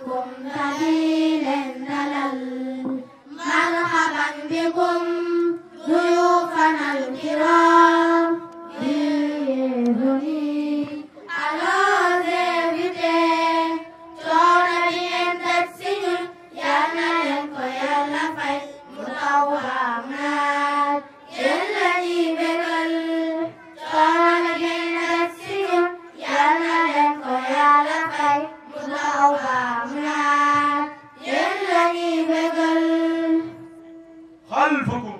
بكم دليل دلل مرحبا بكم ضيوفنا الكرام bienvenue alors invité coono bi ngeen daj si ñun yal na leen ko Yàlla fay mu taw am naat yéen la ñuy bégal coono bi ngeen daj si ñun yal na leen ko Yàlla fay mu taw am naat yéen la ñuy bégal خلفكم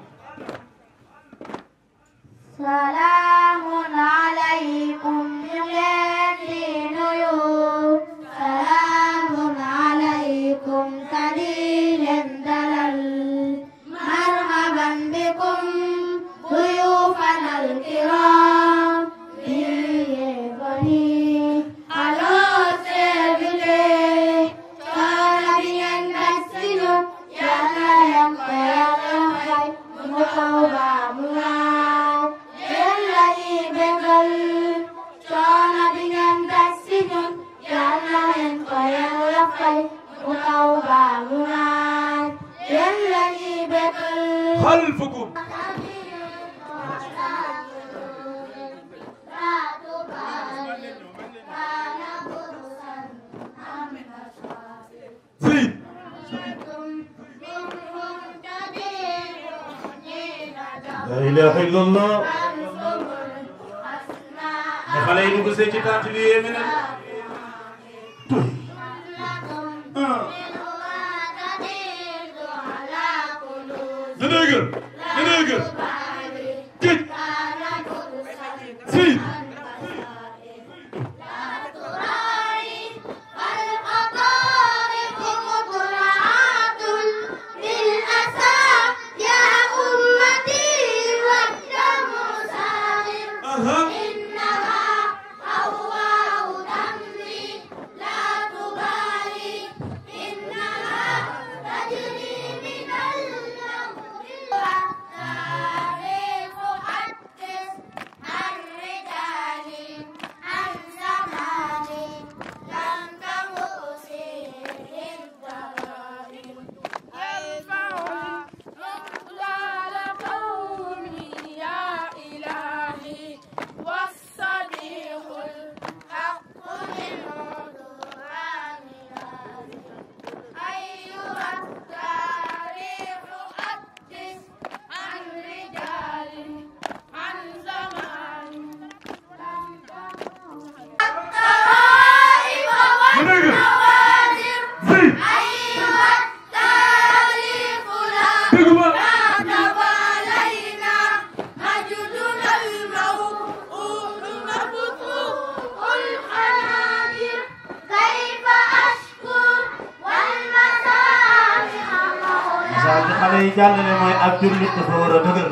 salaamun alaykum ñu leen di nuyu salaamun alaykum tadi leen dalal marhaban bikum duyufana alkiram bienvenue alors serviteurs coono bi ngeen daj si ñun yal na leen ko Yàlla fay mu taw ba mu naat yéen la ñuy bégal coono bi ngeen daj si ñun yal na leen ko Yàlla fay mu taw ba mu naat yéen la ñuy bégal خلفكم زيد لا إله إلا الله xale yi dugg see ci tànt bi yéeme na dëgër dëgër géej si jàllale mooy ak jullit dafa war a dëgër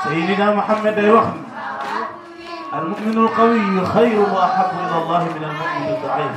Sayyidina Muhammad day wax al-mu'minu al-qawiyyu khayrun wa ahabbu ila Allah min al-mu'min ad-da'if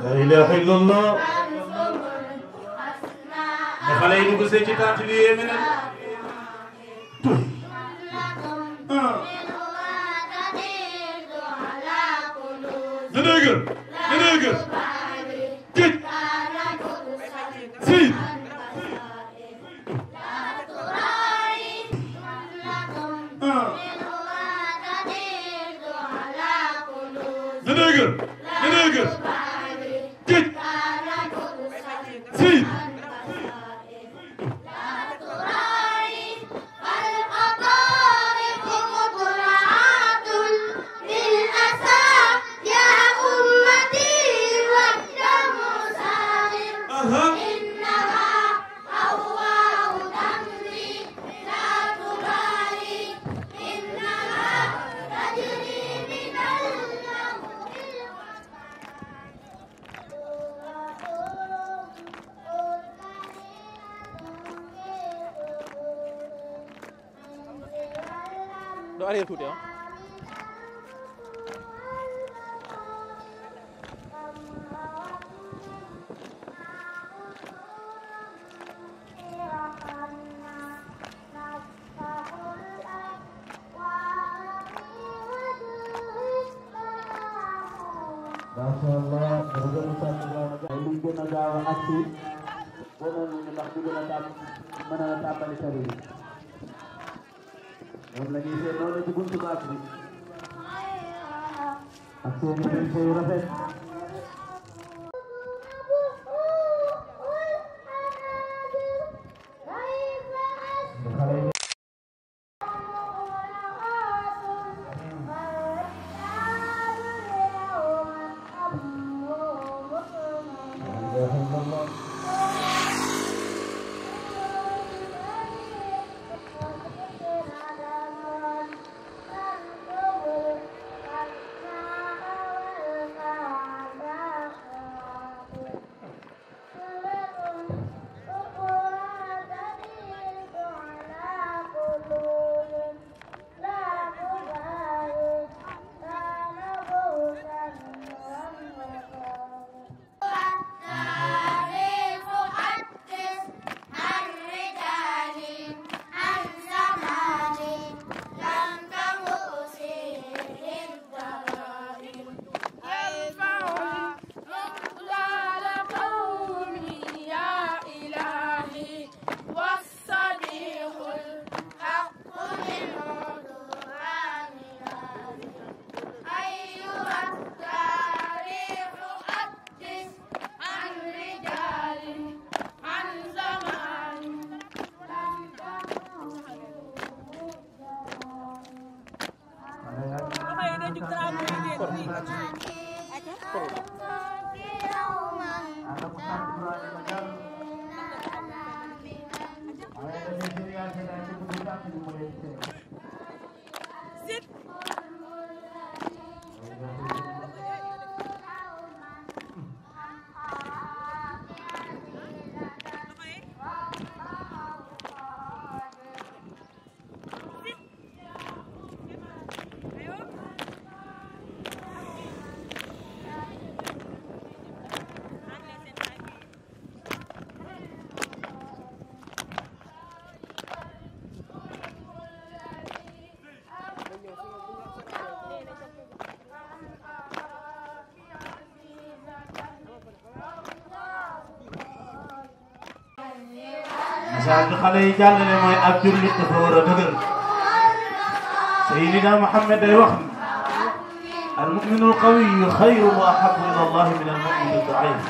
لا إله إلا الله xale yi dugg see ci tànt bi yéeme na dëgër dëgër géej si dëgër dëgër géej si arrière tuuti ah. Masya Allah, berbagai usaha negara ini guna gawa aksi, guna menolak guna menolak balik kali. Yang lagi saya nolak itu pun suka aksi. Aksi ini saya rasa. Saat xale yi jàllale mooy ab jullit dafa war a dëgër Sayyidina Muhammad day wax al mu'minu al qawiyyu xayrun wa ahabbu ila Allah min al mu'min al da'if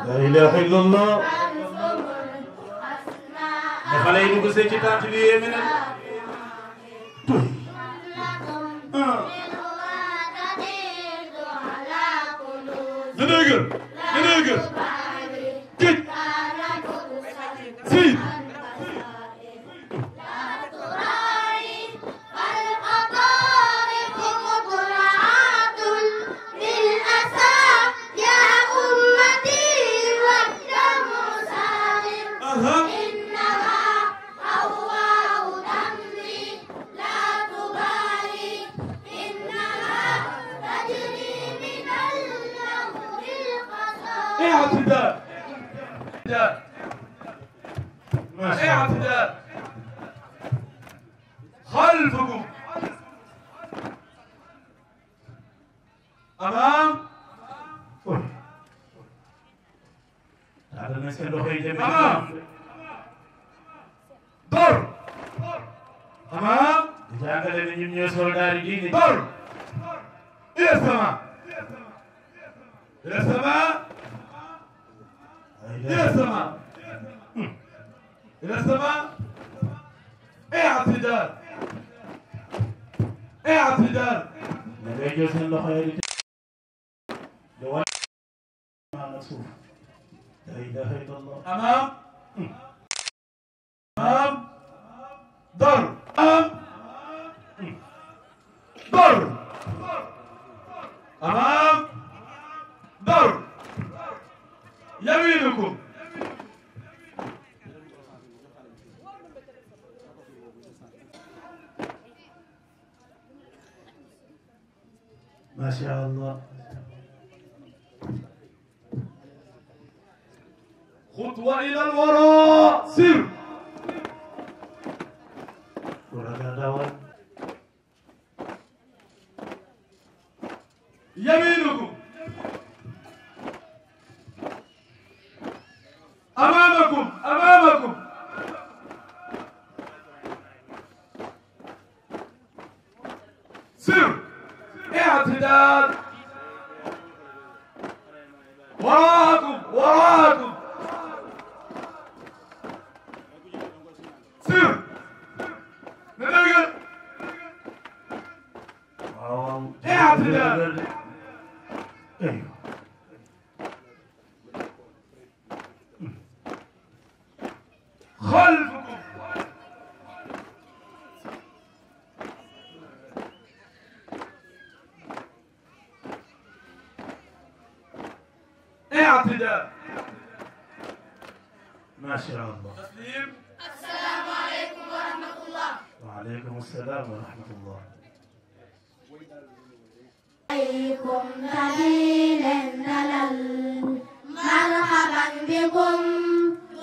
La ilaha illallah. Xale yi dugg ci tànt bi yéeme na. اعتدال خلفكم أمام dóor amaam jàngale ne ñun ñooy soldaar yi diine dóor ila sama ila sama ila sama ila sama اعتدال اعتدال لا يجوز ان خير جواب مكسوف لا اله الا الله امام امام ضرب امام ضرب امام ضرب يمينكم ما شاء الله خطوة إلى الوراء سر ورقة دور يمينكم أمامكم أمامكم سر اعتدال وراءكم وراءكم سر ندقل اعتدال ايوه خلفكم اعتدال ما شاء الله تسليم السلام عليكم ورحمة الله. وعليكم السلام ورحمة الله عليكم سبيل الدلال مرحبا بكم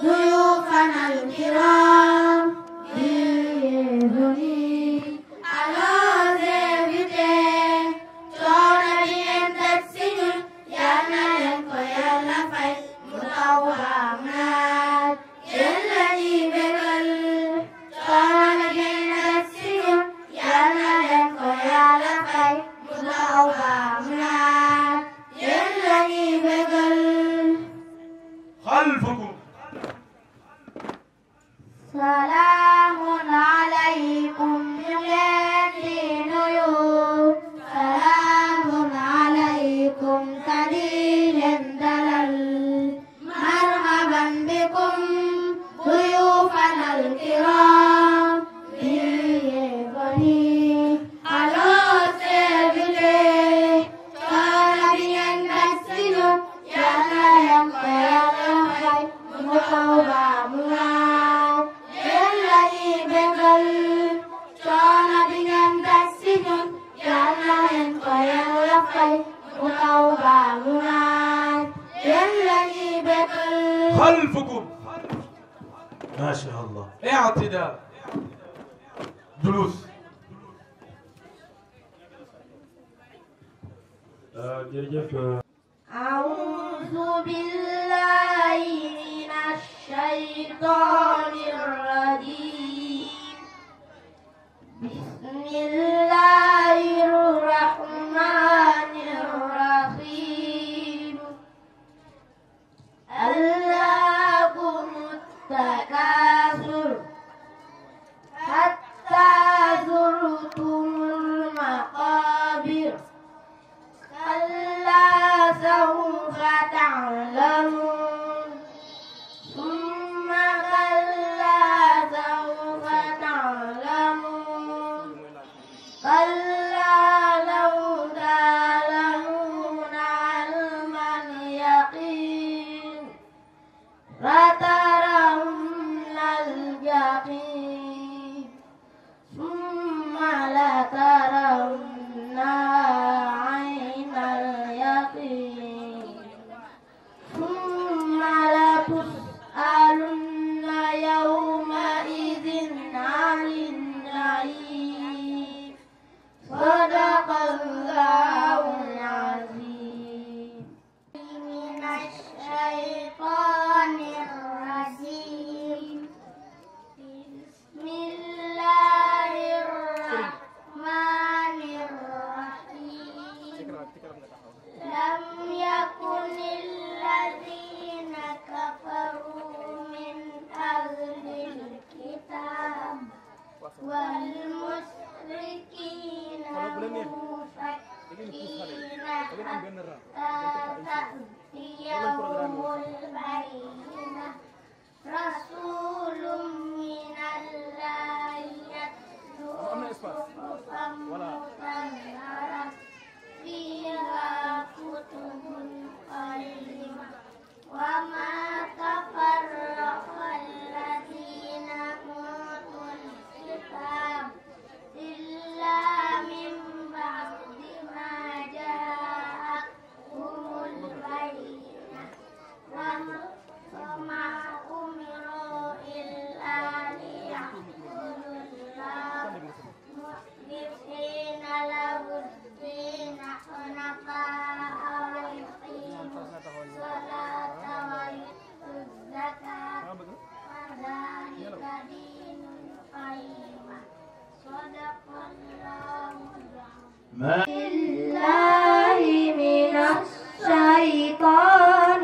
ضيوفنا الكرام bienvenue à nos invités coono bi ngeen daj si ñun yal na leen ko Yàlla fay mu taw baam naat yéen la ñuy bégal coono bi ngeen daj si ñun yal na leen ko Yàlla fay mu taw baam naat yéen la ñuy bégal خلفكم salaamun alaykum ñu leen di nuyu salaamun alaykum kadi leen dalal marhaban bikum duyufana alkiram bienvenue à nos invités coono bi ngeen daj si ñun yal na leen ko Yàlla fay mu taw ba mu naat yéen la ñuy bégal coono bi ngeen daj si ñun yal na leen ko Yàlla fay mu taw ba mu naat yéen la ñuy bégal خلفكم ما شاء الله اعتدال جلوس jërëjëf أعوذ بالله من الشيطان الرجيم بسم الله الرحمن الرحيم ألهاكم التكاثر حتى زرتم المقابر كلا سوف تعلمون ثم كلا سوف تعلمون كلا لو تعلمون علم اليقين لترون تأتيهم البينة رسول من الله يتلو صحفا مطهرة فيها كتب قيمة وما تفرق الذين أوتوا الكتاب إلا من بعد ما جاءتهم البينة وما أمروا إلا ليعبدوا الله مخلصين له الدين حنفاء ويقيموا الصلاة ويؤتوا الزكاة وذلك دين القيمة صدق الله بالله من الشيطان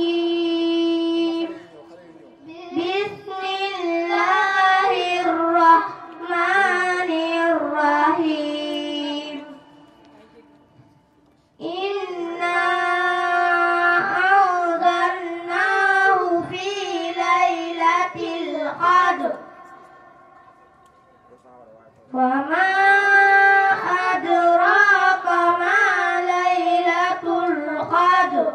الرجيم بسم الله الرحمن الرحيم إنا أنزلناه في ليلة القدر وما أدراك ما ليلة القدر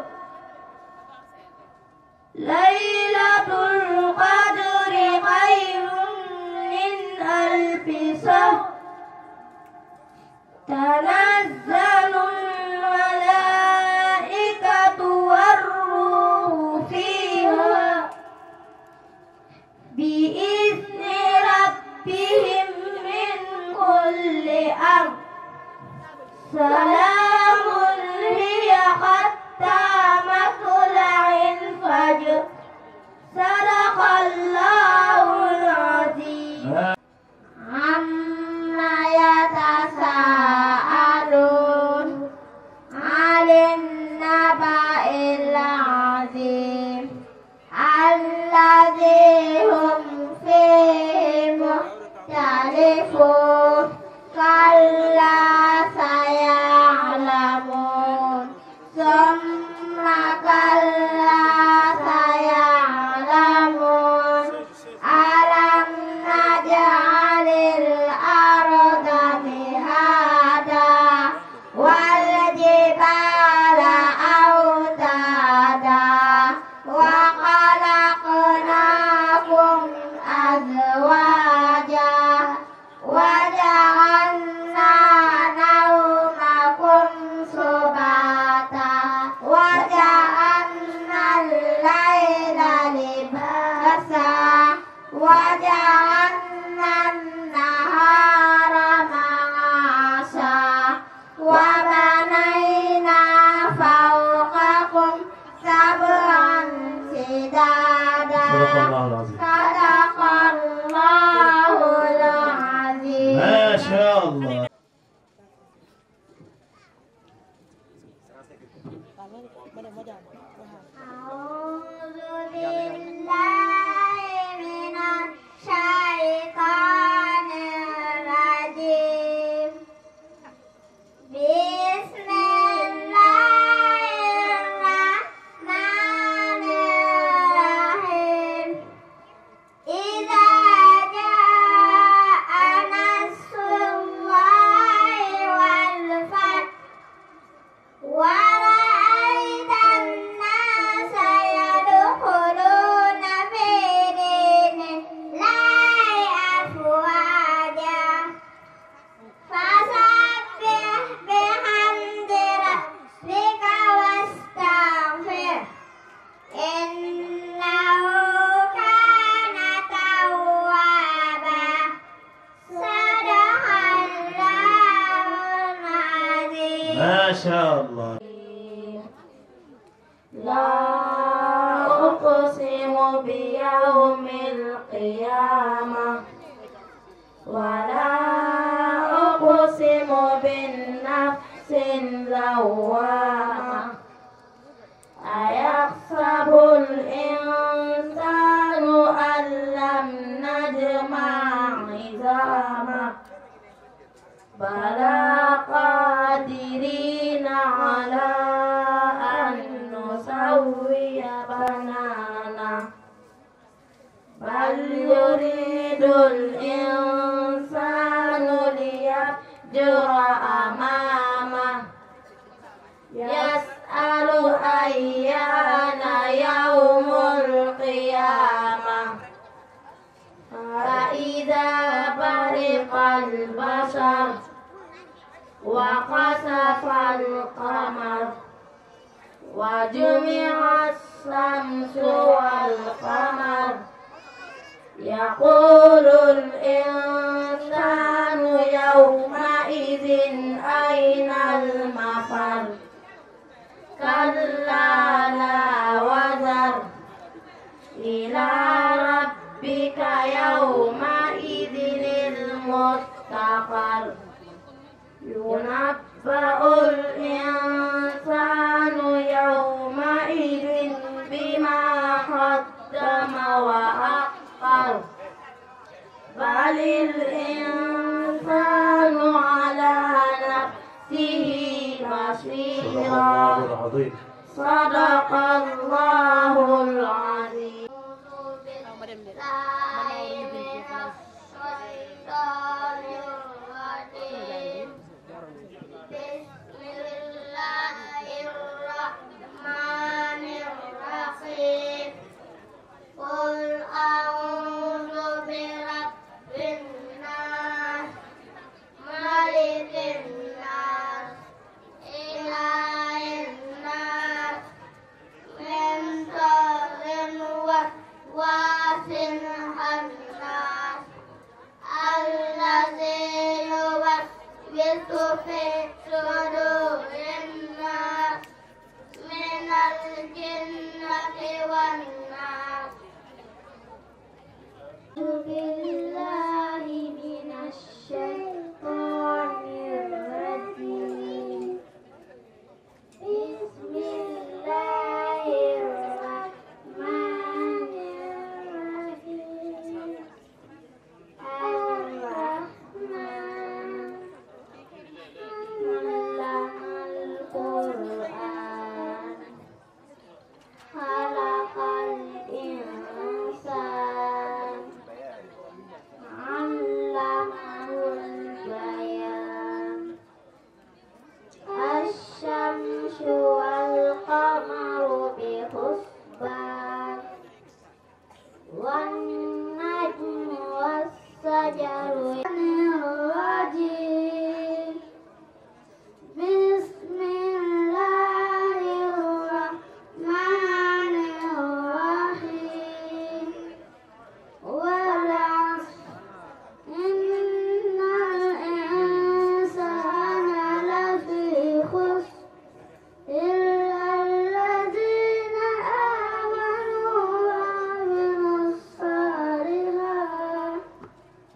ليلة القدر خير من ألف شهر تنزل الملائكة والروح فيها بإذن ربهم من كل أمر سلام هي حتى مطلع الفجر صدق الله العظيم عما يتساءلون عن النبأ العظيم الذي هم فيه مختلفون كلا سيعلمون ثم كلا سيعلمون ألم نجعل الأرض مهادا والجبال أوتادا وخلقناكم أزواجا وجعلنا نومكم سباتا وجعلنا الليل لباسا وجعلنا النهار معاشا وبنينا فوقكم سبعا شدادا صدق الله العظيم ما شاء الله أعوذ بالله من الشيطان الرجيم بسم الله الرحمن الرحيم إذا جاء نصر الله والفتح ورأيت الناس يدخلون في دين الله أفواجا فسبح بحمد ربك واستغفره إنه كان توابا صدق الله العظيم ما شاء الله لا أقسم بيوم القيامة ولا أقسم بالنفس اللوامة أيحسب الإنسان أن لم نجمع عظامه بلى قادرين على أن نسوي بنانا بل يريد الإنسان ليفجر أمامه يسأل أيان يوم القيامة فإذا برق البشر وخسف القمر وجمع الشمس والقمر يقول الإنسان يومئذ أين المفر كلا لا وزر إلى ربك يومئذ المستقر ينبأ الإنسان يومئذ بما قدم وأخر بل الإنسان على نفسه بصيرا صدق الله العظيم. قل أعوذ برب الناس ملك الناس إله الناس من شر الوسواس الخناس الذي يوسوس في صدور الناس من الجنة والناس. أعوذ بالله من الشيطان الرجيم. بسم الله الرحمن الرحيم. الرحمن علم القرآن خلق الإنسان علمه البيان. الشمس والقمر بحسبان والنجم والشجر الرجيم. بسم الله الرحمن الرحيم. والعصر إن الإنسان لفي خسر إلا الذين آمنوا وعملوا الصالحات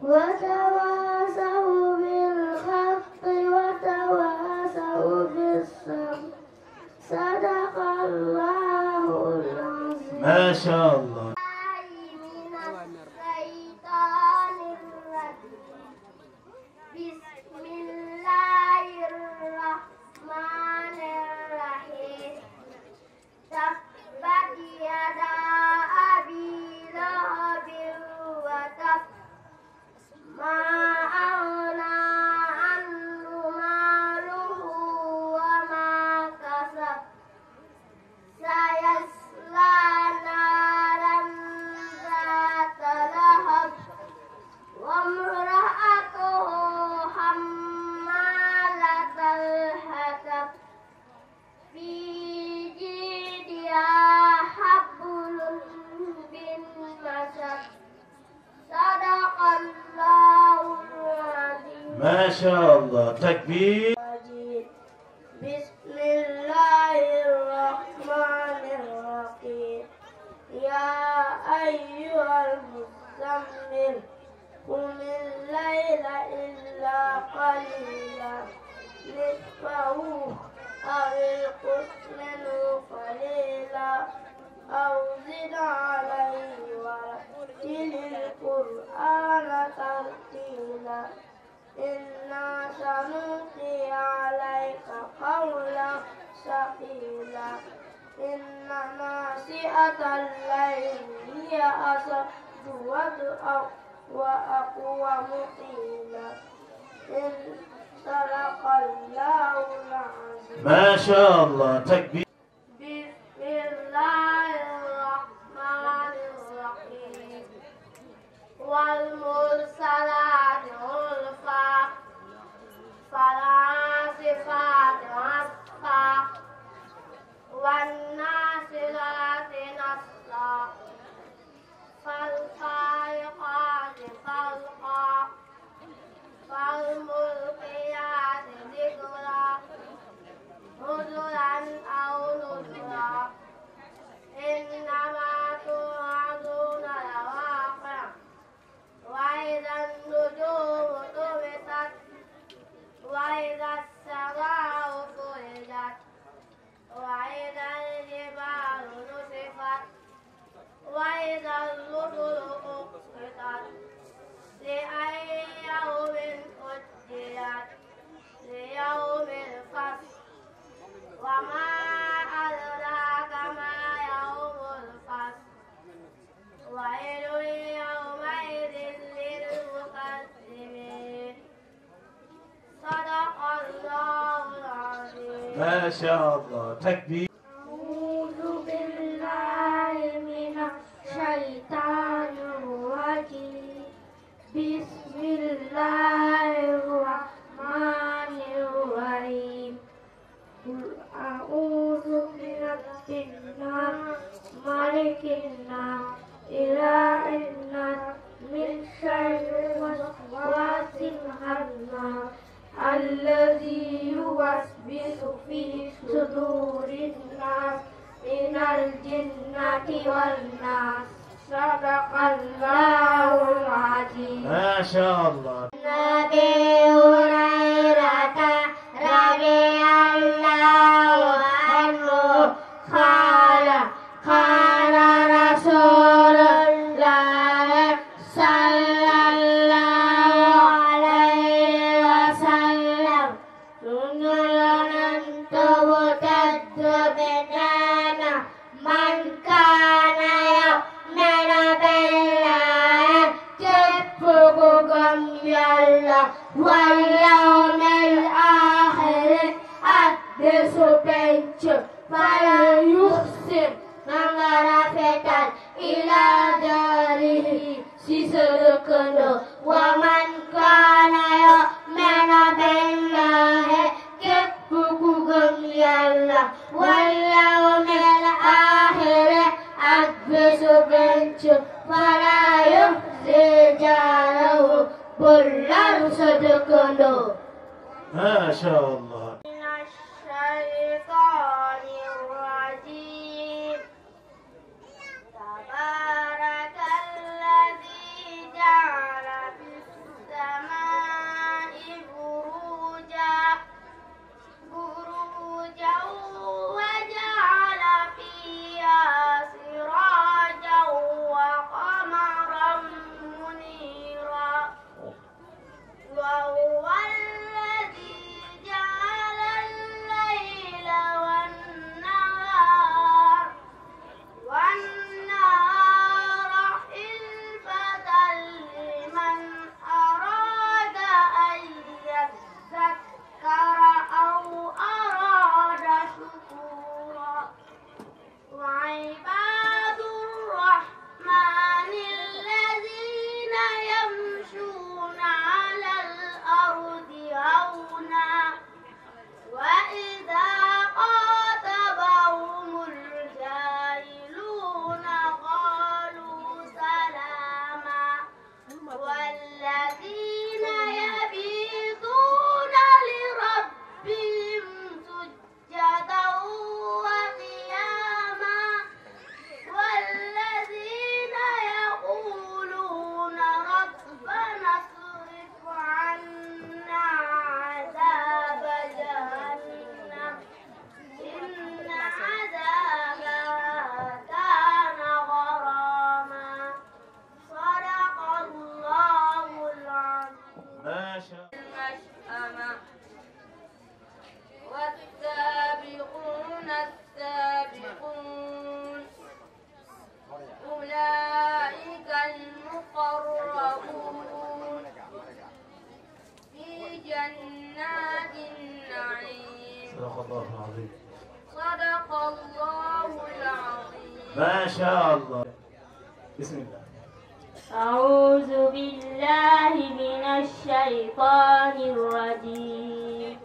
وتواصوا بالحق وتواصوا بالصبر صدق الله العظيم. ما شاء الله. من الشيطان الرجيم. بسم الله الرحمن الرحيم. تبت يدا أبي لهب وتب ما أغنى عنه ماله وما كسب سيصلى نارا ذات لهب وامرأته حمالة الحطب في جيدها حبل من مسد صدق الله العظيم. ما شاء الله. تكبير. بسم الله الرحمن الرحيم. يا أيها المزمل قم الليل إلا قليلا نصفه أو انقص منه قليلا أو زد عليه ورتل القرآن ترتيلا إنا سنلقي عليك قولا سبيلا إن ناشئة الليل هي أشد وطئا وأقوم قيلا إن صدق الله العظيم. ما شاء الله. تكبير. بسم الله الرحمن الرحيم. والمرسلات عرفا فالعاصفات عصفا والناشرات نشرا فالفارقات فرقا فالملقيات ذكرا نذرا أو نذرا إنما توعدون لواقع وإذا النجوم طمست وإذا السماء فرجت وإذا الجبال نسفت وإذا الرسل أقتت لأي يوم أجلت ليوم الفصل وما أدراك ما يوم الفصل ويل يومئذ للمكذبين. صدق الله العظيم. ما شاء الله. تكبير. أعوذ بالله من الشيطان الرجيم. بسم الله الرحمن الرحيم. قل أعوذ برب الناس ملك الناس إله الناس من شر الوسواس الخناس الذي يوسوس في صدور الناس من الجنة والناس. صدق الله العظيم. ما شاء الله. أبي هريرة رضي الله عنه قال قال رسول الله صلى الله عليه وسلم نزلا تبتد بنانا من كان يؤمن بالله تبقى يلا واليوم الآخر أحدث بنت فلا يحسن نظرة إلى داره سيسرقنا ومن كان يؤمن بالله تبقى يلا واليوم الآخر أحدث بنت فلا يحزن جاره كل صدقنا. ما شاء الله. من الشيطان الرجيم. تبارك الذي جعل في السماء بروجا وجعل فيها سراجا وقمرا منيرا وهو الذي جعل صدق الله العظيم. صدق الله العظيم. ما شاء الله. بسم الله. أعوذ بالله من الشيطان الرجيم.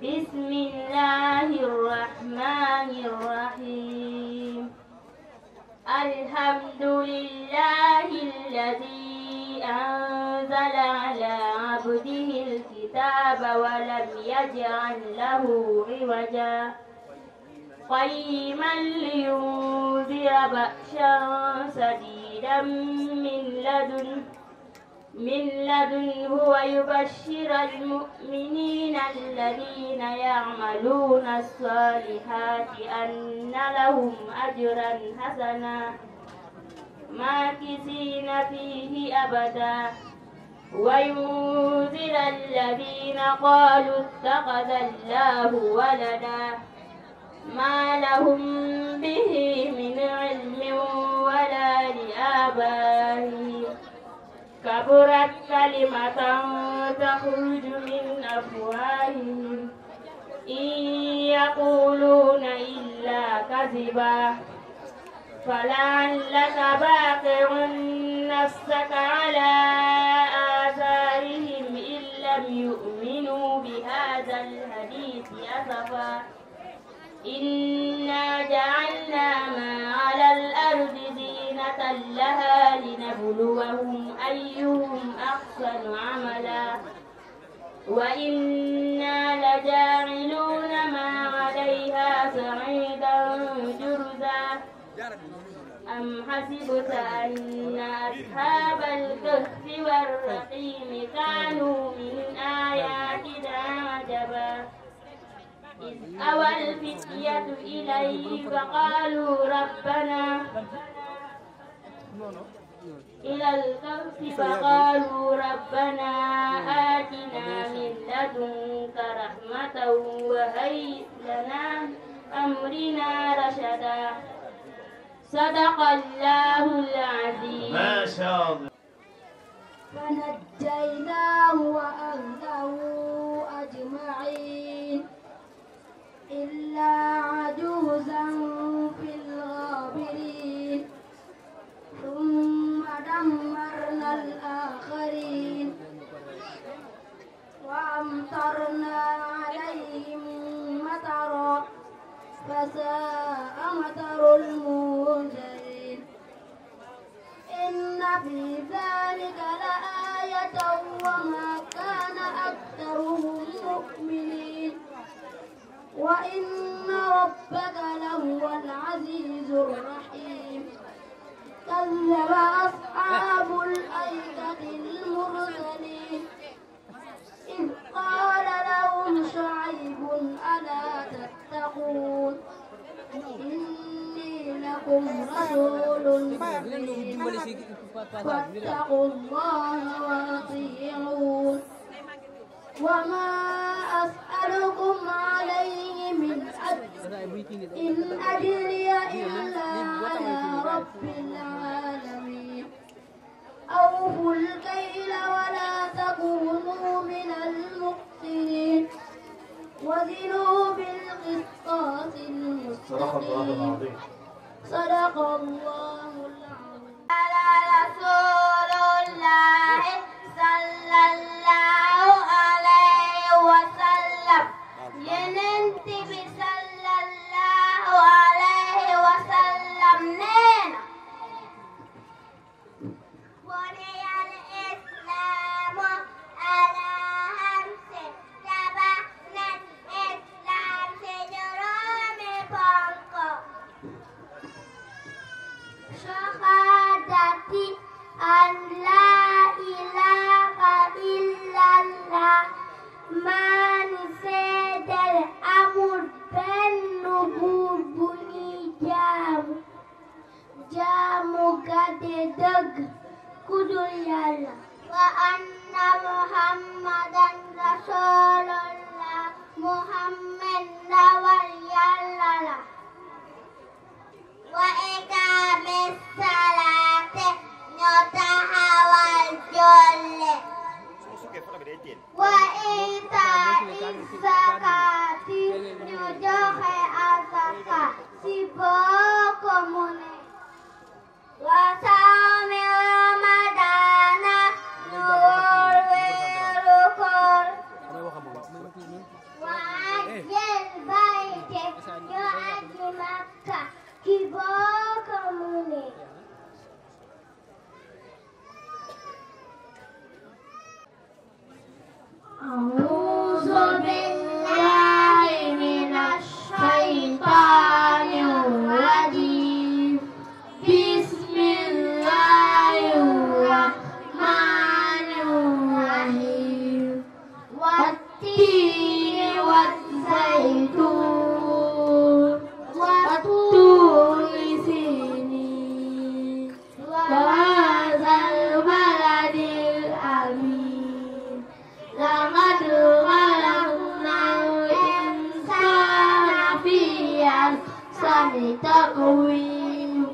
بسم الله الرحمن الرحيم. الحمد لله الذي أنزل على عبده الكتاب ولم يجعل له عوجا قيما لينذر بأسا شديدا من لدنه ويبشر المؤمنين الذين يعملون الصالحات أن لهم أجرا حسنا ماكثين فيه أبدا وينذر الذين قالوا اتخذ الله ولدا ما لهم به من علم ولا لآبائهم كبرت كلمة تخرج من أفواههم إن يقولون إلا كذبا فلعلك باقع نفسك على آثارهم إن لم يؤمنوا بهذا الحديث أسفا إنا جعلنا ما على الأرض زينة لها لنبلوهم أيهم أحسن عملا وإنا لجاعلون ما عليها صعيدا جرزا أم حسبت أن أصحاب الكهف والرقيم كانوا من آياتنا عجبا إذ أوى الفتية إليه فقالوا ربنا إلى الكهف فقالوا ربنا آتنا من لدنك رحمة وهيئ لنا أمرنا رشدا صدق الله العظيم. ما شاء الله. فنجيناه وأهله أجمعين إلا عجوزا في الغابرين ثم دمرنا الآخرين وأمطرنا عليهم مطرا فساء مطر المنذرين إن في ذلك لآية وما كان أكثرهم مؤمنين وإن ربك لهو العزيز الرحيم كذب أصحاب الأيكة المرسلين إذ قال لهم شعيب ألا تتقون إني لكم رسول أمين فاتقوا الله وأطيعون وما أسألكم عليه من أجر إن أجري إلا على رب العالمين أوفوا الكيل ولا تكونوا من المخسرين وزنوا بالقسطاس المستقيم صدق الله العظيم. على رسول الله صلى الله عليه وسلم يننت بصلى الله عليه وسلم نينا بني الإسلام على خمس تبنى الإسلام سجرام بانكو شهادتي أن لا إله إلا الله man seedal amul benn buur bu ñuy jaamu gàdde dëgg ku dul Yàlla wa anna muhammadan rasulullah muhammad ndawal Yàlla la wa iqaamis salaate ñoo taxawal julli wa iitaa'i zakaati الله تقويم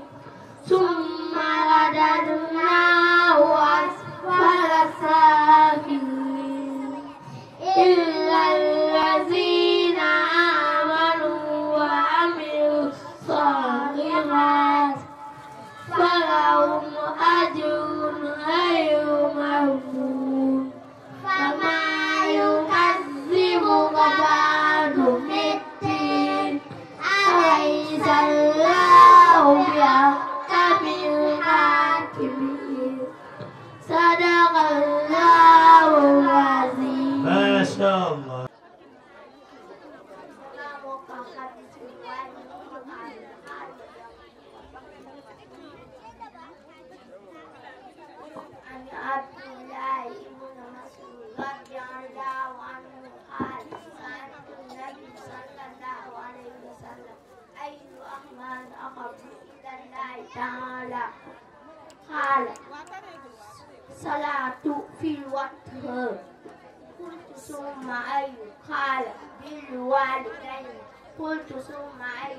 ثم رددناه أسفل سافلين إلا الذين آمنوا وعملوا الصالحات فلهم أجر غير ممنون فما يكذبك بعد بالدين أليس الله بأحكم الحاكمين صدق الله العظيم. ما شاء الله. عبد الله بن مسعود رضي الله عنه قال سألت النبي صلى الله عليه وسلم أي الأعمال أحب إلى الله تعالى قال صلاة في وقتها قلت ثم أي قال بالوالدين قلت ثم أي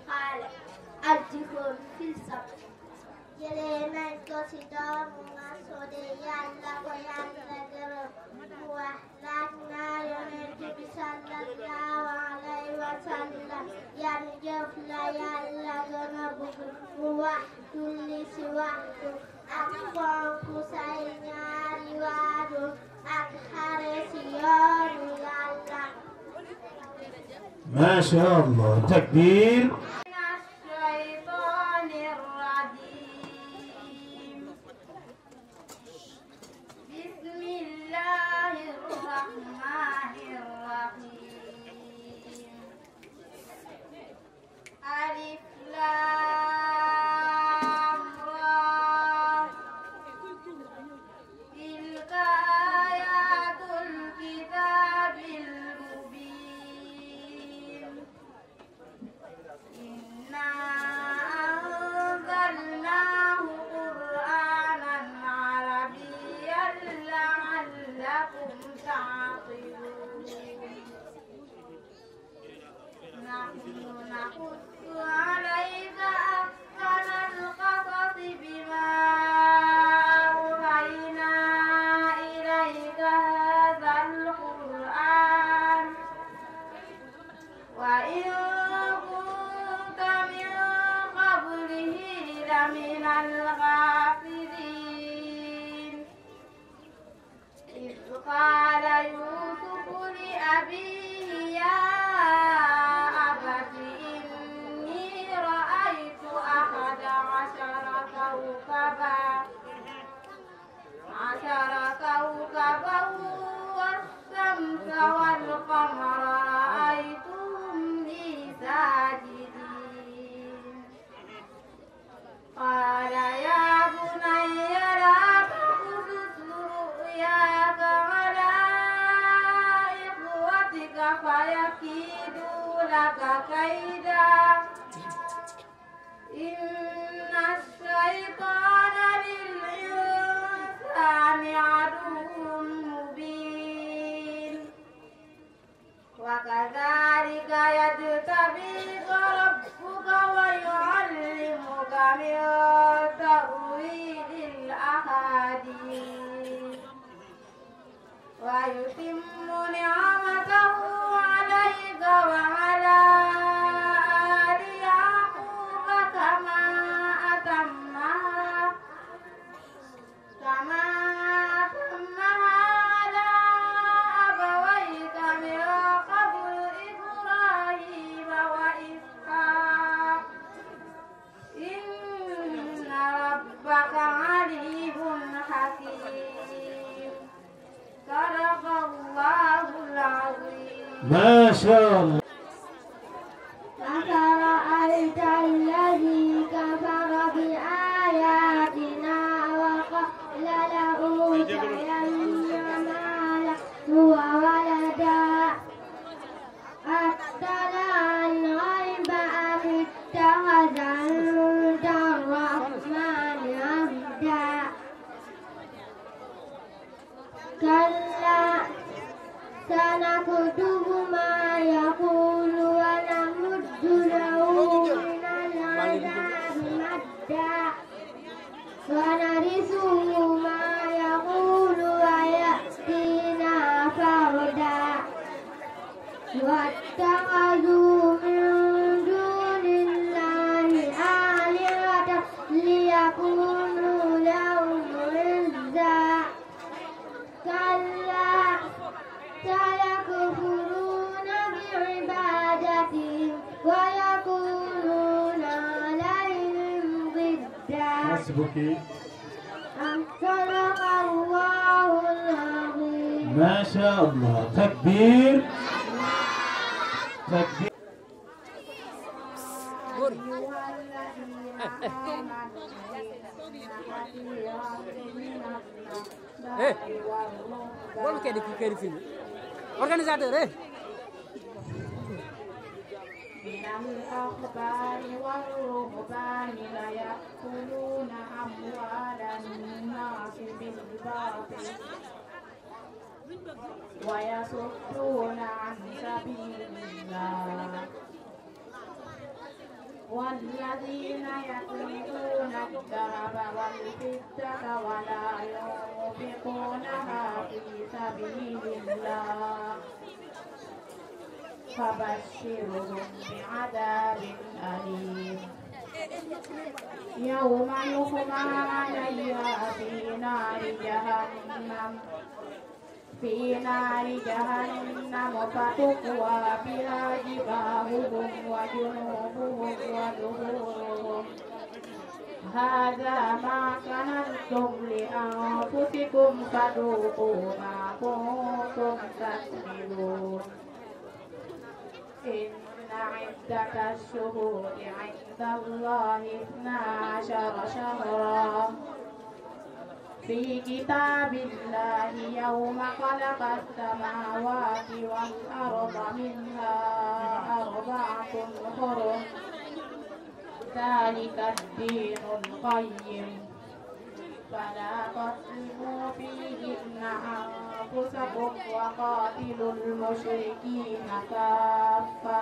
قال الذكر في السبت. jëlee nañ ko ci doomu Mas'ud yàlla ko yàlla gërëm mu wax laaj naa yonent bi sallallahu alayhi wa sallam yan jëf la yàlla gën a bëgg mu wax julli ci waxtu ak fonk say ñaari waajur ak xare ci yoonu yàlla. ما شاء الله. تكبير. ألف لام را تلك آيات الكتاب المبين إنا أنزلناه قرآنا عربيا لعلكم تعقلون نحن نقص عليك أحسن القصص بما أوحينا إليك هذا القرآن وإن كنت من قبله لمن الغافلين إذ قال يوسف لأبيه يا كوكبا والشمس والقمر رأيتهم لي ساجدين قال يا بني لا تقصص رؤياك على إخوتك فيكيدوا لك كيدا إن الشيطان للإنسان عدو مبين وكذلك يجتبيك ربك ويعلمك من تأويل الأحاديث ويتم نعمته عليك وعلى آل يعقوب كما أتمها على أبويك من قبل إبراهيم وإسحاق إن ربك عليم حكيم صدق الله العظيم. ما شاء الله. أفرأيت الذي كفر بآياتنا وقال لأوتين مالا وولدا أطلع الغيب أم اتخذ عند الرحمن عهدا كلا سنكتب ما يقول ونمد له من حسبك. صدق الله العظيم. ما شاء الله. تكبير تكبير. Boleh kayak di sini. Organisator من الأخبار والرهبان ليأكلون أموال الناس بالباطل ويصدون عن سبيل الله والذين يكنزون الذهب والفضة ولا ينفقونها في سبيل الله فبشرهم بعذاب أليم يوم يحمى عليها في نار جهنم فتقوى بها جباههم وجنوبهم وظهورهم هذا ما كنتم لأنفسكم فذوقوا ما كنتم تكسبون إن عدة الشهور عند الله 12 شهرا في كتاب الله يوم خلق السماوات والأرض منها 4 حرم ذلك الدين القيم فلا تظلموا فيهن أنفسكم وقاتلوا المشركين كافة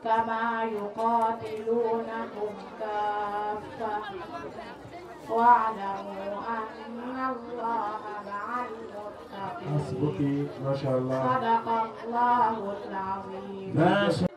كما يقاتلونكم كافة واعلموا أن الله مع المتقين. حسبك. ما شاء الله. صدق الله العظيم. ما شاء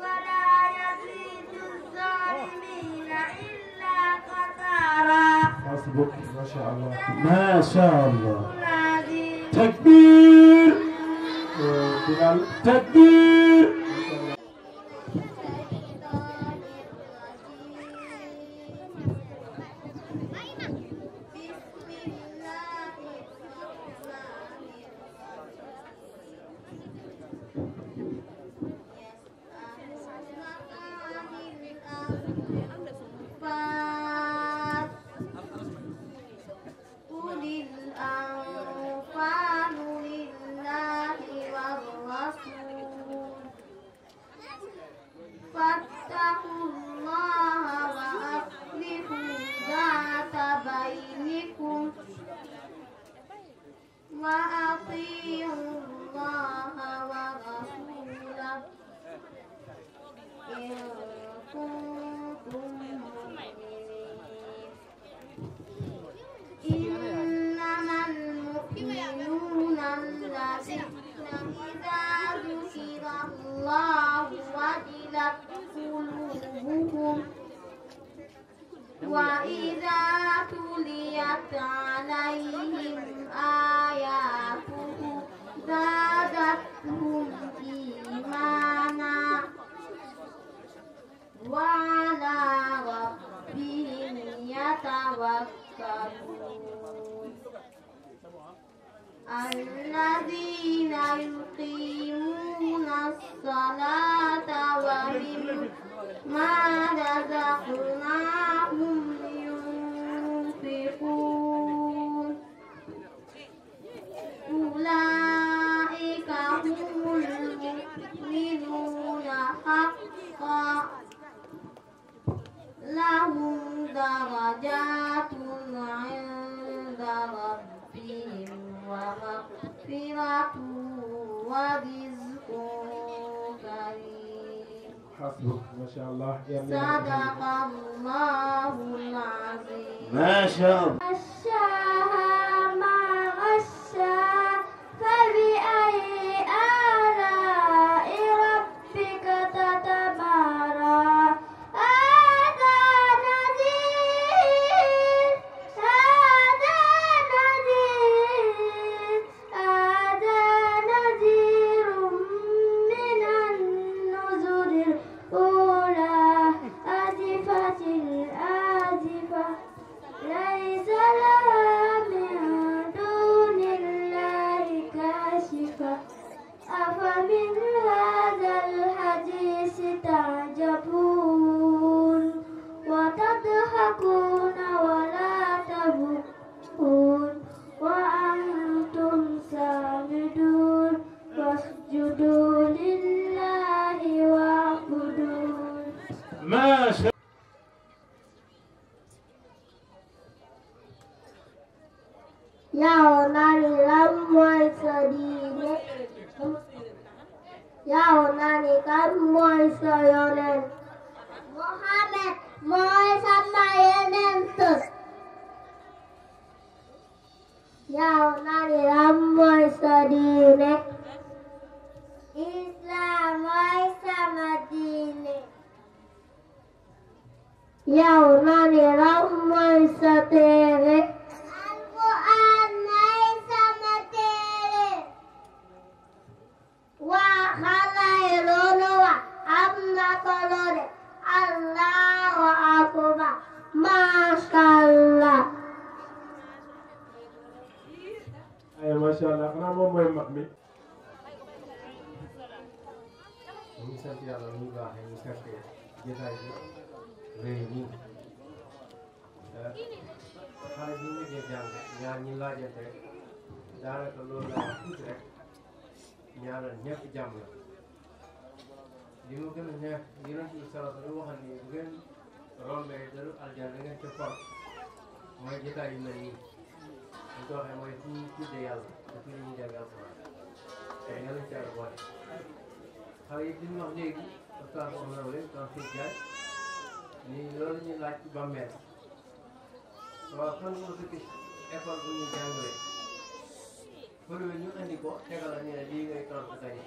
ولا يزيد الظالمين إلا خسارا. حسبك. ما شاء الله. ما شاء الله. العظيم. تكبير تكبير. فاتقوا الله وأصلحوا ذات بينكم وأطيعوا الله ورسوله إن كنتم مؤمنين إنما المؤمنون الذين إذا ذكر الله وجلت قلوبهم وإذا تليت عليهم آياته زادتهم إيمانا وعلى ربهم يتوكلون الذين يقيمون الصلاة ومما رزقناهم ينفقون أولئك هم المؤمنون حقا لهم درجات عند ربهم ومغفرة ورزق كريم. حسبك ما شاء الله. صدق الله العظيم. ما شاء الله. غشاها ما غشاها فبأي آلاء ربك تتمارى. هذا نذير من النذر الأولى. أزفت الآزفة ليس لها من دون الله كاشفة. أفمن هذا الحديث تعجبون وتضحكون ولا تبكون وأنتم سامدون واسجدوا لله واعبدون. ما شاء yow nani lan mooy sa diine. yow nani kan mooy sa yonent. Muhammad mooy sama yonent. yow nani lan mooy sa diine. Islam mooy sama diine. yow nani lan mooy sa téere. Alquran mooy sama téere. waa xale yi loolu wa am na solo de. Allahu akbar. Masha Allah. ay macha allah xanaa moom mooy mag mi. ñu ngi sant yàlla bu baax ñu fekkee jotaay bi réew mi xale bi ñu ngi jàng ñaar ñi laajante daanaka loolu laa wax tuuti rek ñaanal ñëpp jàmm la li mu gën a neex yonent bi sallallahu alayhi wa sallam waxal ni bu ngeen rombee dalu aljana da ngeen ca for mooy jotaay yu mel nii ñu ko waxee mooy fi ñuy tuddee yàlla te fi ñuy jàng alxuraan te yàlla ci yàlla boole xale yi li ñu wax léegi oustaz Omar Wale dans Fii Jaay ni loolu ñu laaj ci bàmmeel waaw fan nga ko gis école bu ñuy jàngalee përwe ñu andi ko tegal la ñu ne lii ngay tontu tey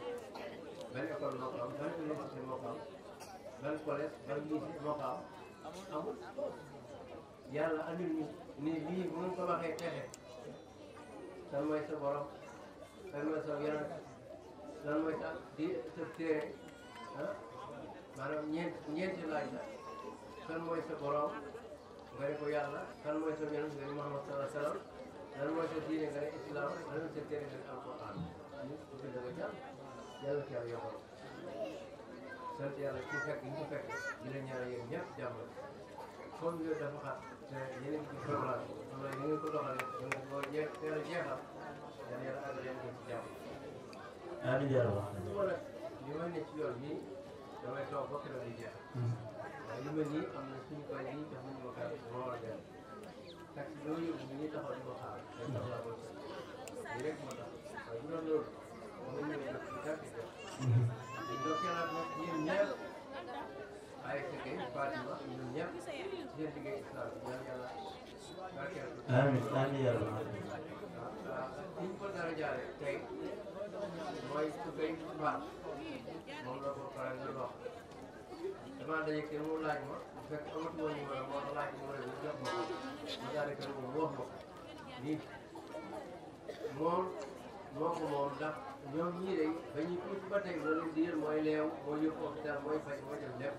ban école moo ko am ban université moo ko am ban collège ban lycée moo ko am amul yàlla andil ñu ni lii bu ñu ko waxee texe kan mooy sa borom kan mooy sa yonent lan mooy tax di sa téere ah maanaam ñeenti laaj la kan mooy sa borom nga ne ko yàlla kan mooy sa yonent nga ne Muhammad sallallahu alayhi wa sallam lan mooy sa diine nga ne islam lan mooy sa téere nga ne alquran ñu ko da nga jàll yàlla ci yàlla yokkal sant yàlla ci fekk ñu ko fekk di la ñaanal yéen ñëpp jàmm comme yooyu dafa xat te yéen a ngi ci programme xam naa ngeen ko doxalee ngeen ko teel a jeexal yàlla àggal leen ko ci jàmm. amiin yaa rabbal li ma ne ci yoon nii damay toog ba keroog di jeex waaye li mel nii am na suñu koy nii jox nañu ma kàddu ma war a dem taxi doo yóbbu ñu ñuy taxaw di ko xaar day soxlaa ko lii rek moo tax waaye bu doon loolu ma ñëw def ci gàtt def di dokkeelaat nag ñun ñëpp ay fekkee Fatima ñun ñëpp seen liggéey islam ñaan yàlla barkeel ko amiin amiin yaa rabbal ñu ko dara jaare tey mooy su koy baax moom la ko faral di wax damaa daje kenn mu laaj ma bu fekk amatu ma numéro moo tax laaj numéro bi jox ma ko ma daal di ko moom wax ma ko nii moom moo ko moom ndax ñoom ñii de ba ñuy tuuti ba tey loolu diir mooy leew mooy yóbbu hôpital mooy faj mooy def lépp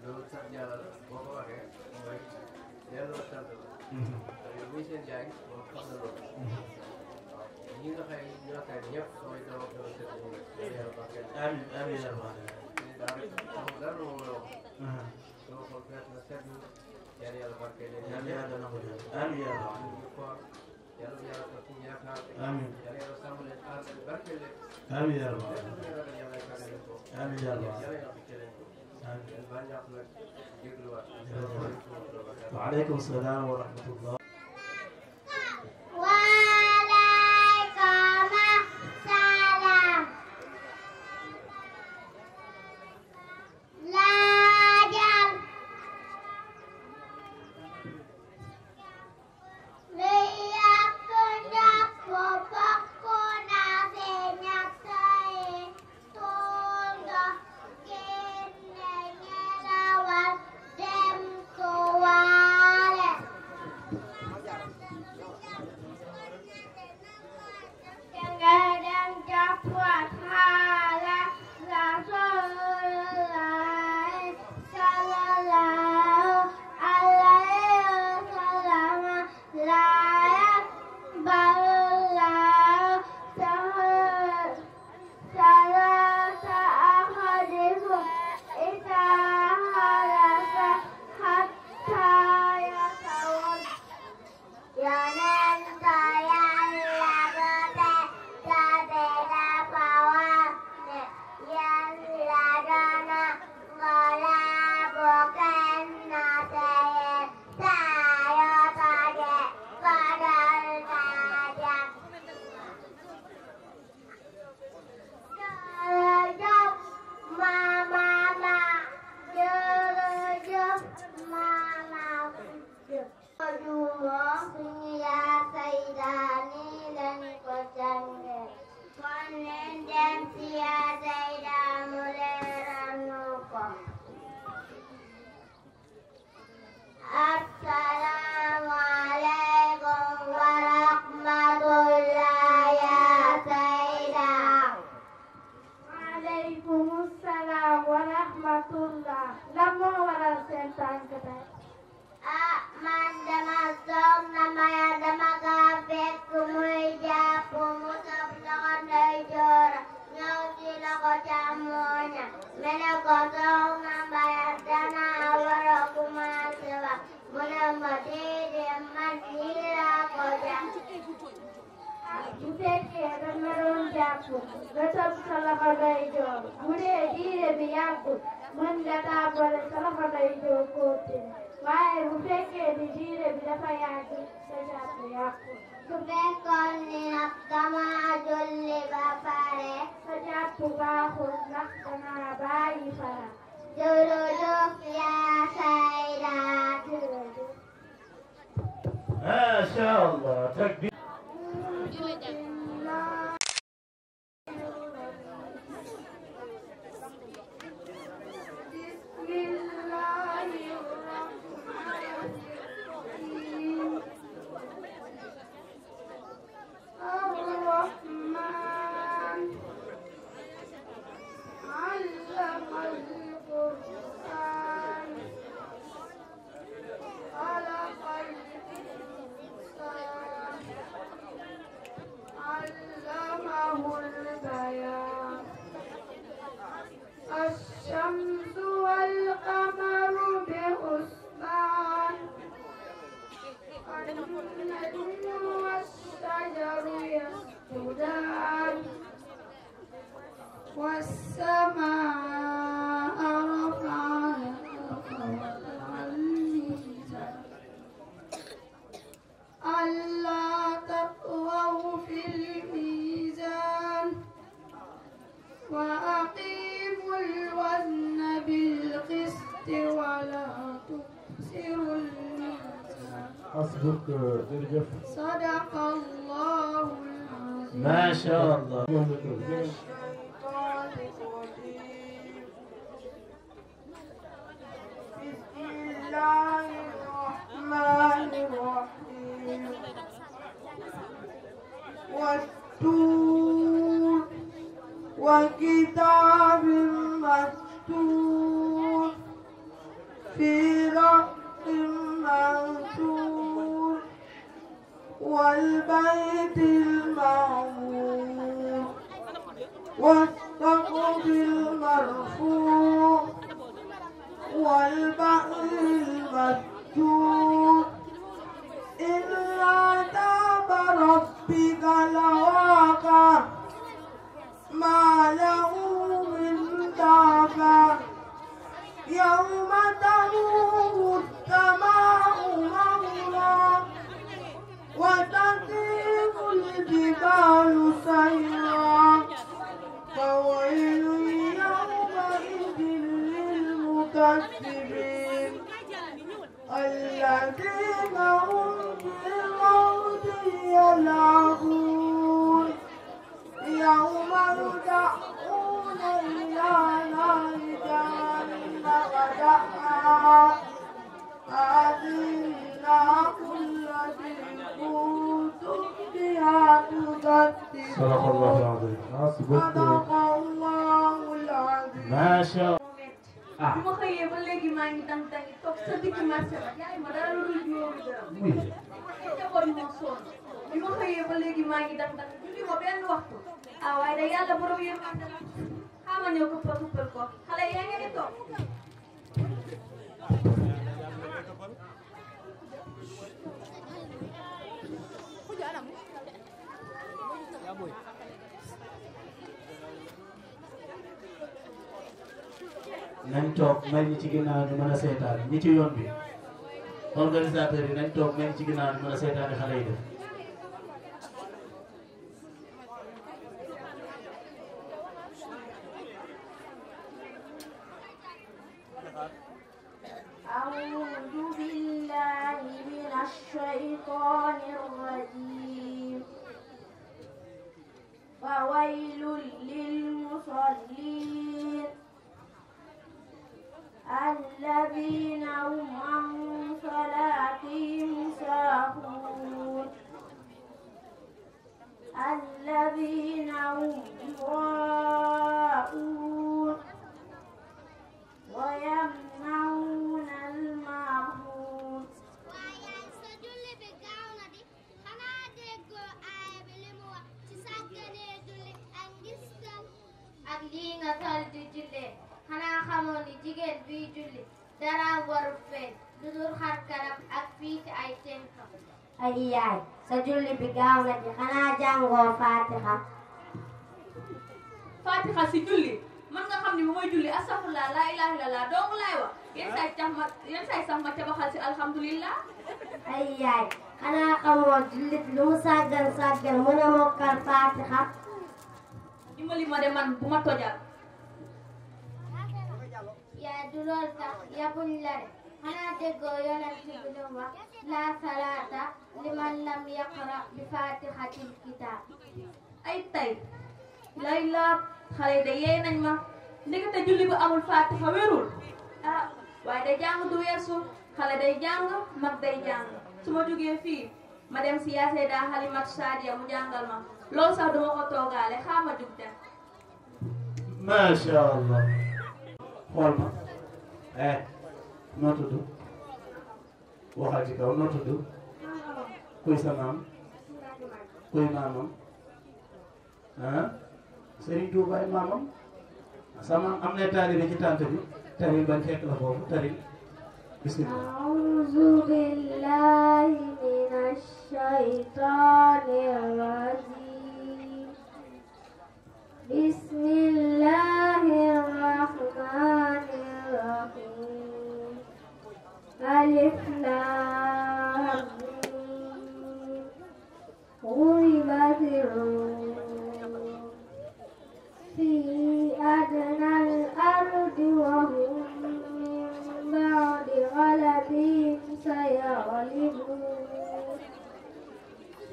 loolu sant yàlla la boo ko waxee mooy delloo sant la muy seen jaay moom xam na loolu waaw tey ñoo tey ñëpp mooy dama doon seet yàlla barkeel amiin amiin yaa rabbal amul dara moom la wax dama xool fees na seet yàlla barkeel amiin yaa dana ko jël amiin yaa rabbal ñu koor yàlla yàlla ko suñu yaakaar amiin yàlla sàmm leen aar leen barkeel leen amiin yaa rabbal yàlla kàddu leen ko amiin yaa rabbal yàlla fi leen ko amiin ba ñaax nag jégluwaat waaleykum salaam wa rahmatullah ما شاء الله تكبير الشمس والقمر بحسبان والنجم والشجر يسجدان والسماء رفعها ووضع الميزان ألا تطغوا في الميزان وأقيموا الوزن بالقسط ولا تخسروا الميزان. حسبك جرجف. صدق الله العظيم. ما شاء الله. بسم الله الرحمن الرحيم. والطور وكتاب مكتوب في رق منشور والبيت المعمور والسقف المرفوع والبحر المسجور إن عذاب ربك لواقع ما له من دافع يوم تمور السماء مورا وتسير الجبال سيرا فويل يومئذ للمكذبين الذين هم بالموت يلعبون يوم يدعون إلى نار جهنم دعا هذه النار التي كنتم بها تكذبون صدق الله العظيم. صدق الله العظيم. ما شاء bi ma xëyee ba léegi maa ngi tàng-tàngi toog sa digg marché ba jaay ma dara lu dul juróomi dërëm jaboot moo sonn bi ma xëyee ba léegi maa ngi tàng-tàngi julli ma benn waxtu ah waaye da yàlla borom yërmande la xaama ñëw këppal ko xale yaa ngi di toog nañ toog may ñi ci ginnaaw ñu mën a seetaan ñi ci yoon bi organisateur yi nañ toog may ñi ci ginnaaw ñu mën a seetaan xale yi def أعوذ بالله من الشيطان الرجيم فويل للمصلين الذين هم عن صلاتهم ساهون الذين هم يراءون ويمنعون الماعون ak lii nga sol di jullee xanaa xamoon ni jigéen biy julli dara waru feeñ lu dul xar kanam ak fii ci ay tënkam. ay yaay sa julli bi gaaw na ci xanaa jàngoo Fatiha. Fatiha si julli mën nga xam ni bu may julli astaghfirullah laa ilaaha illallah dong laay wax yenn saay sax ma tabaxal si alhamdulillah. ay yaay xanaa xamoo jullit lu mu sàggan mën a mokkal Fatiha. dimbali ma de man bu ma tojal. yaa du lool tax yabuñ la de xanaa déggoo yonent bi lu wax laa salaata liman lam yaqra bi fatihatil kitaab. ay tay lay laab xale de yey nañ ma ndekete julli bu amul Fatiha wérul ah waaye day jàng du weesu xale day jàng mag day jàng su ma jógee fii ma dem si yaa Seyda Halimatu Saadiya mu jàngal ma loolu sax duma ko toogaale xaa ma jug dem. macha allah xool ma noo tudd waxal ci kaw noo tudd kuy sa maam kuy maamam ah Serigne Touba ay maamam sa maam am na taalibe ci tànt bi tari ban fekk la foofu tari bismillah. a'uuzu billahi minash shaytaanir rajiim bismillahir rahmaanir rahiim alif laam miim ghulibatir في أدنى الأرض وهم من بعد غلبهم سيغلبون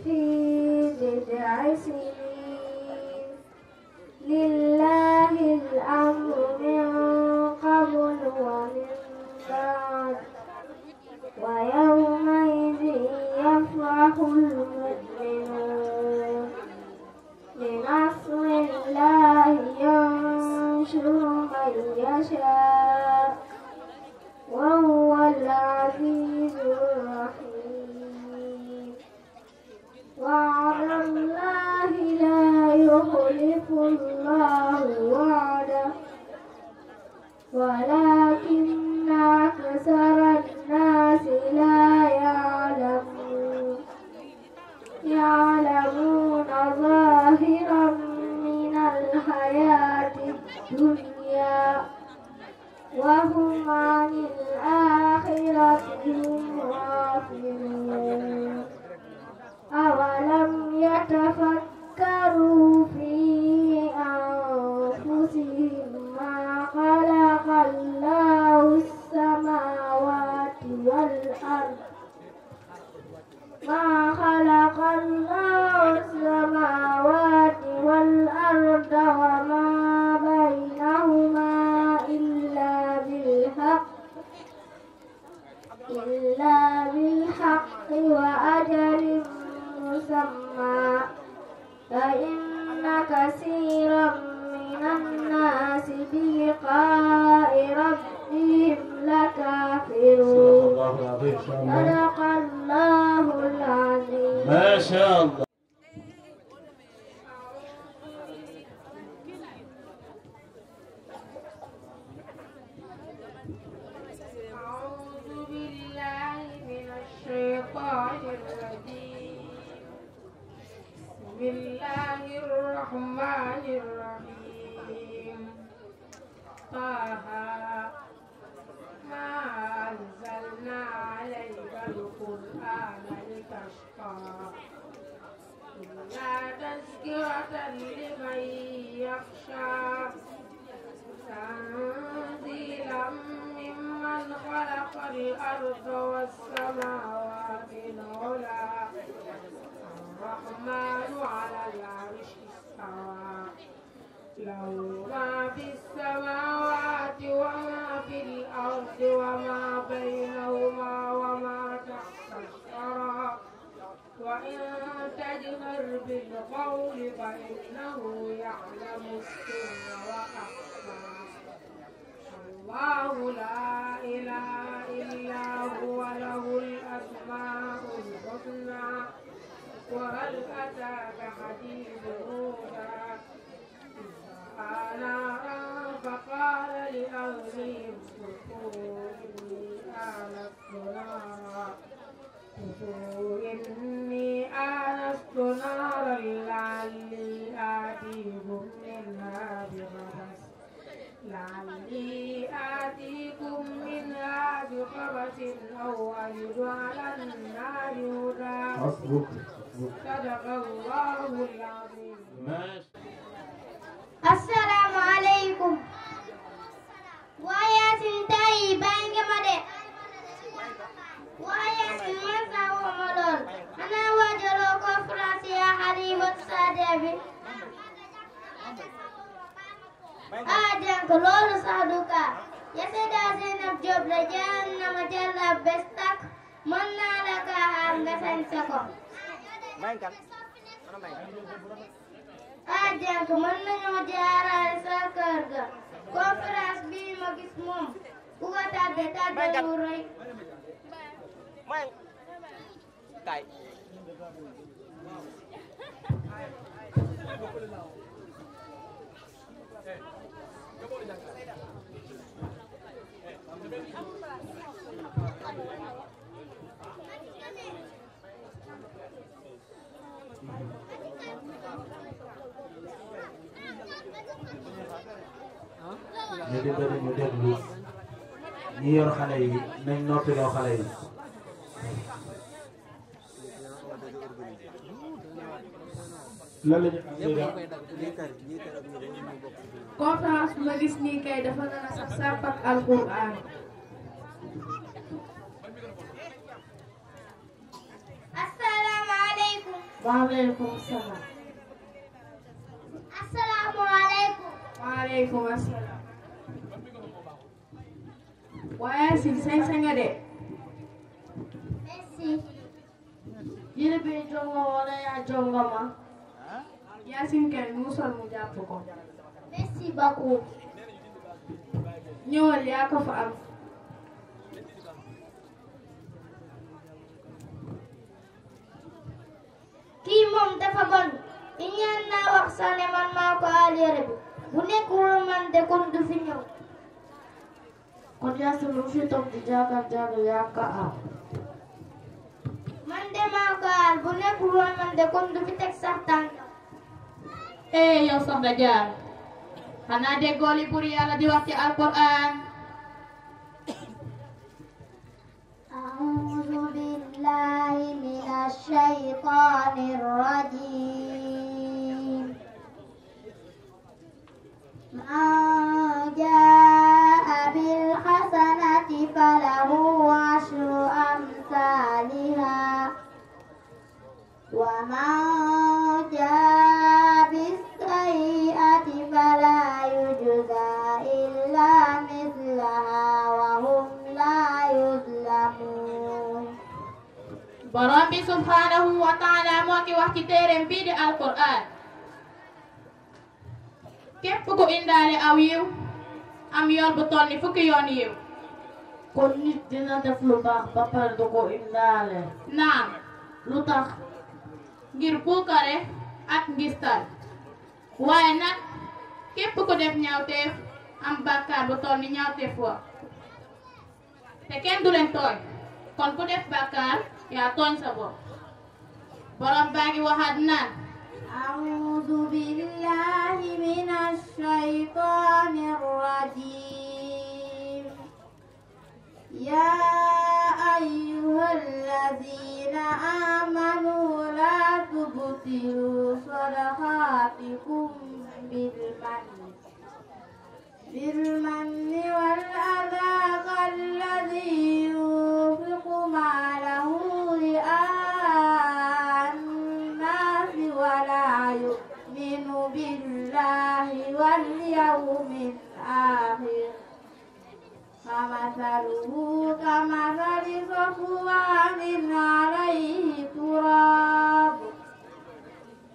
في بضع سنين لله الأمر من قبل ومن بعد ويومئذ يفرح المؤمنون بنصر الله ينصر من يشاء وهو العزيز الرحيم وعلى الله تفكروا في أنفسهم ما خلق الله السماوات والأرض وما بينهما إلا بالحق وأجل مسمى فإن كثيرا من الناس بلقاء ربهم لكافرون. صدق الله العظيم. ما شاء الله. أعوذ بالله من الشيطان الرجيم. بسم الله الرحمن الرحيم. طه ما أنزلنا عليك القرآن لتشقى إلا تذكرة لمن يخشى تنزيلا ممن خلق الأرض والسماوات العلى الرحمن على العرش استوى له ما في السماوات وما في الأرض وما بينهما وما تحت الثرى وإن تجهر بالقول فإنه يعلم السر وأخفى الله لا إله إلا هو له الأسماء الحسنى وهل أتاك حديث موسى نارا فقال لأهلهم كفوا إني آنست نارا لعلي آتيكم منها بقبس أو أجد على النار هدى. صدق الله العظيم. السلام عليكم. وياسين تاي بانجي مدي وياسين مسا ومدول أنا وجلو كفراسي يا حبيب الصادبي أجانك لولو صادوكا يا سيدا زينب جوب لجان نمجل بستك منا لك أنغا سنسكو Ajank mën nañoo jaarale sa kër ga conférence bii ma gis moom ku ko tàdde wu rëy. ñu dimbali ñu déglu ñi yor xale yi nañ noppiloo xale yi. lan la ñu conférence bi ma gis nii kay dafa nar a sax sàpp ak alquran. asalaamaaleykum. waaleykum salaam. asalaamualeykum. waaleykum asalaam. waaye si sañ-sañ nga de. merci. yére bi jongo wala yaa jongo ma. Yaasin kenn mu sol mu jàpp ko. merci beaucoup. ñëwal yaa ko fa am. kii moom dafa bon. ñaan naa wax sax ne man maa ko aal yére bi. bu nekkul man de kon du fi ñëw. kon Yaasin lu fi toog di jaagar jaagar yaa ko aal. man de maa ko aal bu nekkul man de kon du fi teg sax tànk. yow soxna Jaar xanaa déggoo li bur Yàlla di wax ci alquran. أعوذ بالله من الشيطان الرجيم borom bi subhanahu wa taala moo ki wax ci téereem bii di alquran képp ku indaale aw yiw am yoon bu toll ni fukki yoon yiw kon nit dina def lu baax ba pare du ko indaale. naam lu tax. ngir puukare ak ngistal waaye nag képp ku def ñaawteef am bàkkaar bu toll ni ñaawteef wa te kenn du leen tooñ kon ku def bàkkaar yaa tooñ sa bopp borom baa ngi waxaat naan أعوذ بالله من الشيطان الرجيم يا أيها الذين آمنوا لا تبطلوا صدقاتكم بالمن والأذى كالذي ينفق ماله رئاء الناس ولا يؤمن بالله واليوم الآخر فمثله كمثل صفوان عليه تراب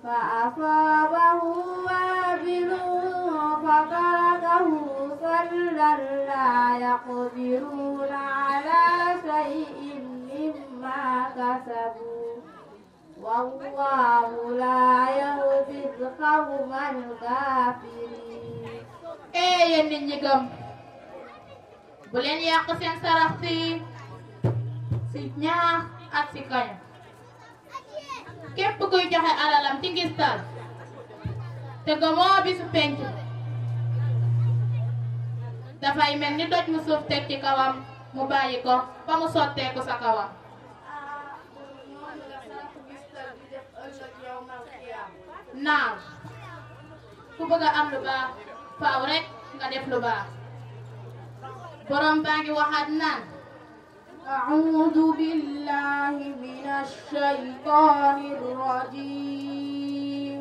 فأصابه وابل فتركه صلى لا يقدرون على شيء مما كسبوا والله لا يهدي القوم الكافرين. yéen nit ñi gëm bu leen yàq seen sarax si ñaax ak si kañu képp kuy joxe alalam ci ngistal te gëmoo bisu penc dafay mel ni doj mu suuf teg ci kawam mu bàyyi ko ba mu sotteeku sa kawam naam ku bëgg a am lu baax faaw rek nga def lu baax borom baa ngi waxaat naan أعوذ بالله من الشيطان الرجيم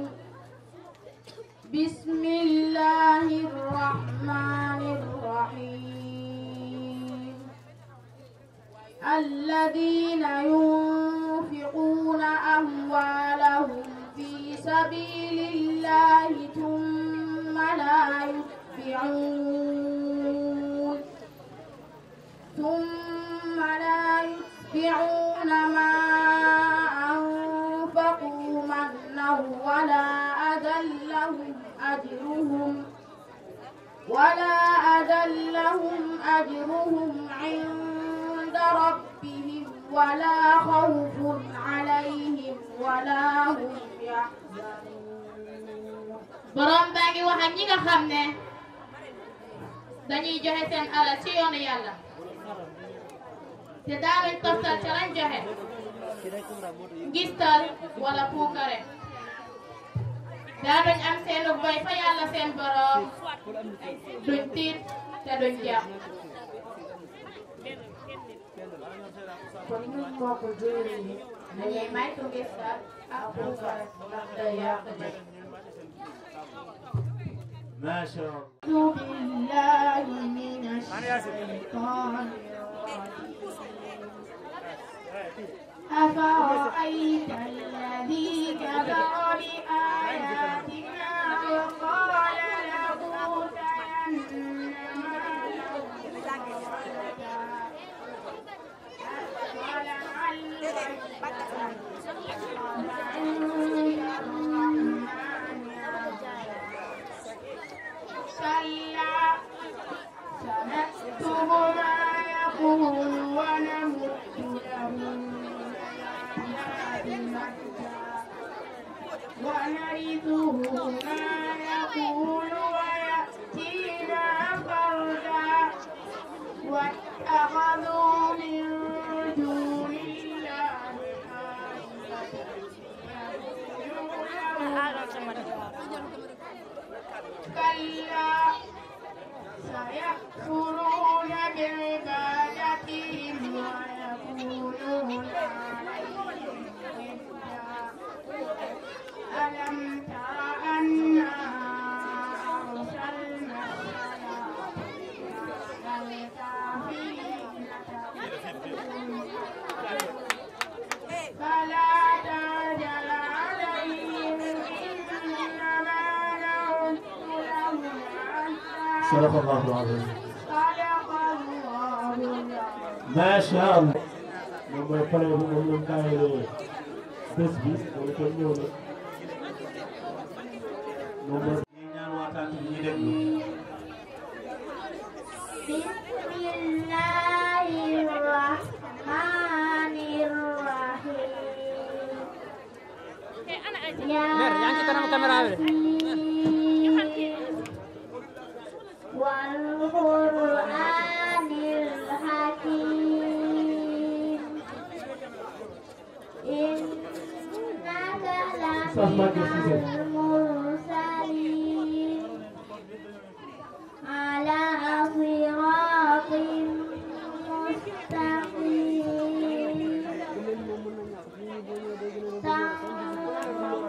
بسم الله الرحمن الرحيم الذين ينفقون أموالهم في سبيل الله ثم لا يتبعون ما أنفقوا منا ولا أذى لهم أجرهم عند ربهم ولا خوف عليهم ولا هم يحزنون. borom baa ngi wax ak ñi nga xam ne dañuy joxe seen alal ci yoonu yàlla te daanuñ toftal ca lañ joxe ngistal wala puukare daanuñ am seenu boy fa yàlla seen borom duñ tiit te duñ jàpp kon ñun mbokk jullit yi dañuy maytu ngistal ak puukare ndax day yàq jëf ما شاء الله. أعوذ بالله من الشيطان أفرأيت الذي كفر بآياتنا وقال لأوتين مالا وولدا كلا سنكتب ما يقول ونمد له من العذاب مدا ونرثه ما يقول ويأتينا فردا واتخذوا من دون الله كلا سيكفرون بعبادتهم ويكونون عليهم ضدا ألم تر أنا أرسلنا الشياطين على الكافرين فلا صدق الله العظيم. صدق الله العظيم. ما شاء الله. moom mooy pare bu moom lañ taayee bés bi moom itam ñëw na moom mooy ñi ñaan waxtaan bi ñuy déglu. Bismillahir Rahmanir Rahim. Mer, yang ci kanam caméra bi. Wal Qur'anil Hakim. Innaka laminal mursalin ala siratin mustaqim. Tanzilal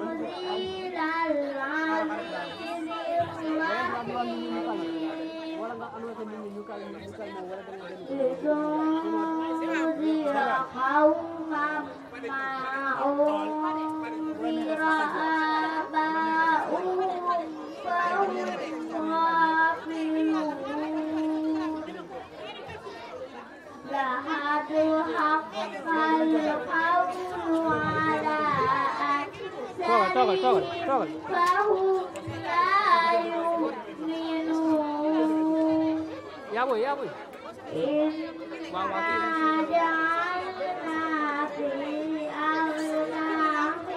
azizir litunzira qauman ma unzira aba'uhum fahum ghafilun. لقد حق القول على أكثرهم فهم لا يؤمنون. Ya boy, ya boy. إنا جعلنا في أعناقهم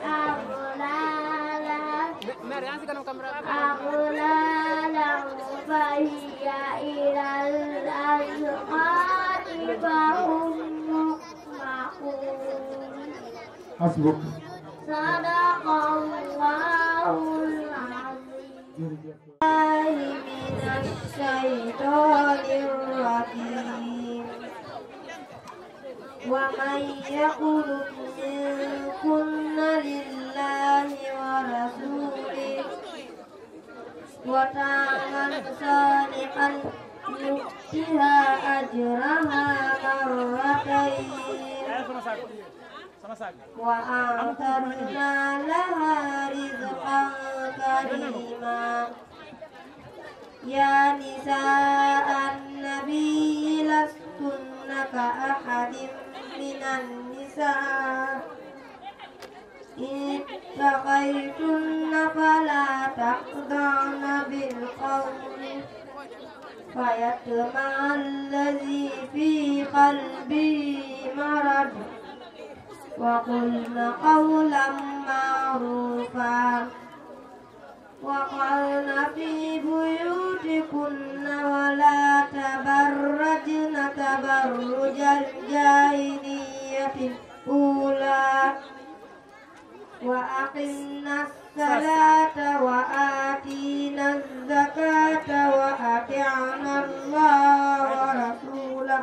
أغلالا Mer, yang ci kanam caméra bi. أغلالا فهي إلى الأذقان فهم مقمحون. حسبك صدق الله العظيم. من الشيطان الرجيم. ومن يقنت منكن لله ورسوله وتعمل صالحا نؤتها أجرها مرتين وأعتدنا لها رزقا كريما. يا نساء النبي لستن كأحد من النساء إن اتقيتن فلا تخضعن بالقول فيطمع الذي في قلبه مرض وقلن قولا معروفا وقرن في بيوتكن ولا تبرجن تبرج الجاهلية الأولى وأقمنا الصلاة وآتينا الزكاة وأطعنا الله ورسوله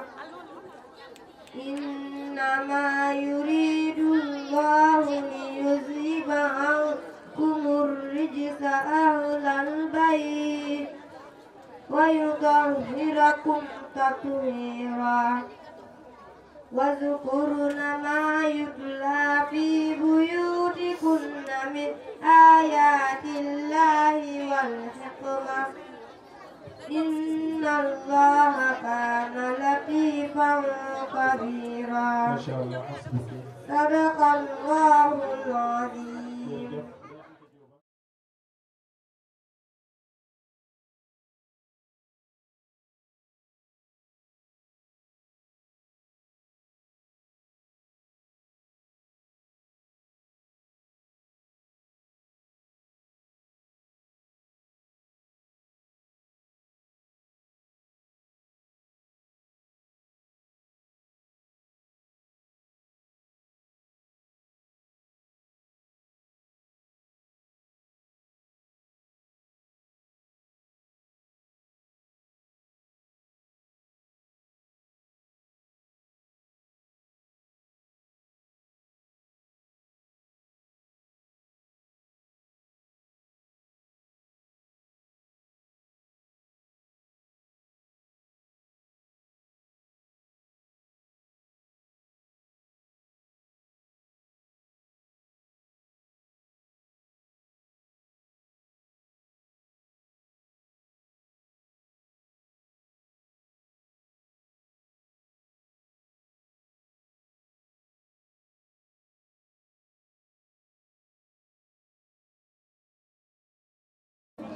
إنما يريد الله ليذهب عنكم الرجس أهل البيت ويطهركم تطهيرا. واذكرن ما يتلى في بيوتكن من آيات الله والحكمة إن الله كان لطيفا خبيرا. ما شاء الله حسبك صدق الله العظيم.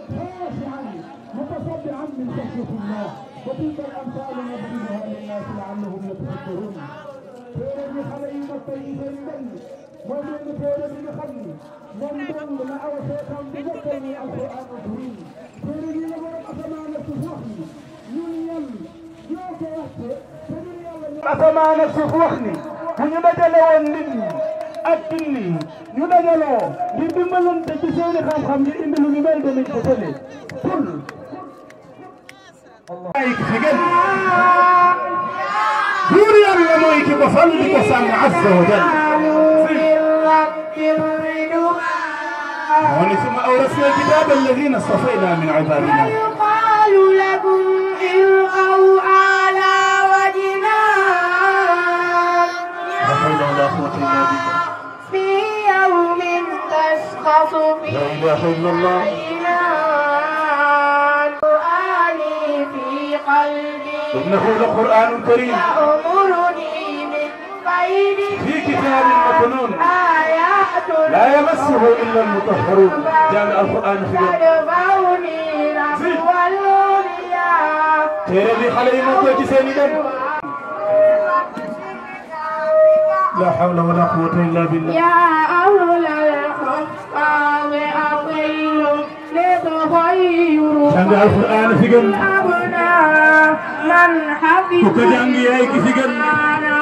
خاشعا متصدعا من خشية الله وتلك الأمثال نضربها للناس لعلهم يتفكرون. تيري خليل الطيبين بل ومن تيري بخلي من بل مع وثيقا بذكرني القرآن الكريم. تيري لغرق أسمان السفوخني يليم يوك وقت أسمان السفوخني ونبدل ونبني أكلني يدجلو يدملون تجسيني خام يندلو نمال دمين تسلي كل الله يكفيك دوري الله مويك بفضلك وسام عز وجل ثم أورثنا الكتاب الذين اصطفينا من عبادنا. يقال لكم ارقوا على وجهنا لا حول ولا قوة إلا بالله في يوم تشخص فيه لا إله إلا الله قرآني في قلبي إنه لقرآن كريم يأمرني من خير في كتاب مكنون آيات لا يمسه إلا المطهرون. جامع القرآن في يوم تدفعني نحو الأولياء تيري خلي موكو جسيني دم لا حول ولا قوة إلا بالله. يا أهل الحفاظ أطيلوا لتغيروا جامع القرآن في يوم أبناء من حفظ وكجانجي هيك في يوم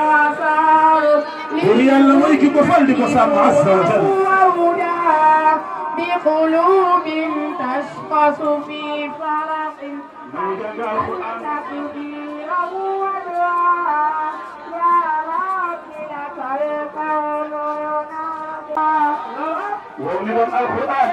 وصاروا ولي الله مويك بفضلك وسام عز وجل بقلوب تشخص في فرق تكبيرا ودعاء يا رب لك القول ومن القرآن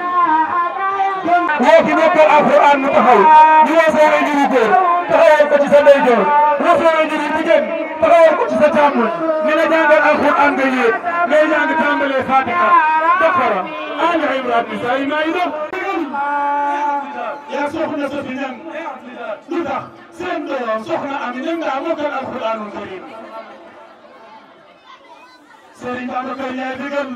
وكذلك القرآن متحول يوصل إلى الجور تحول كتير سنديجور وصل إلى الجن تحول كتير سجامون من جانب القرآن جيد من جانب كامل الفاتحة بقرة آل عمران نساء مائدة يا سخنة سفينة لذا سندو سخنة أمين دعوك القرآن الكريم سرين دعوك يا بيجم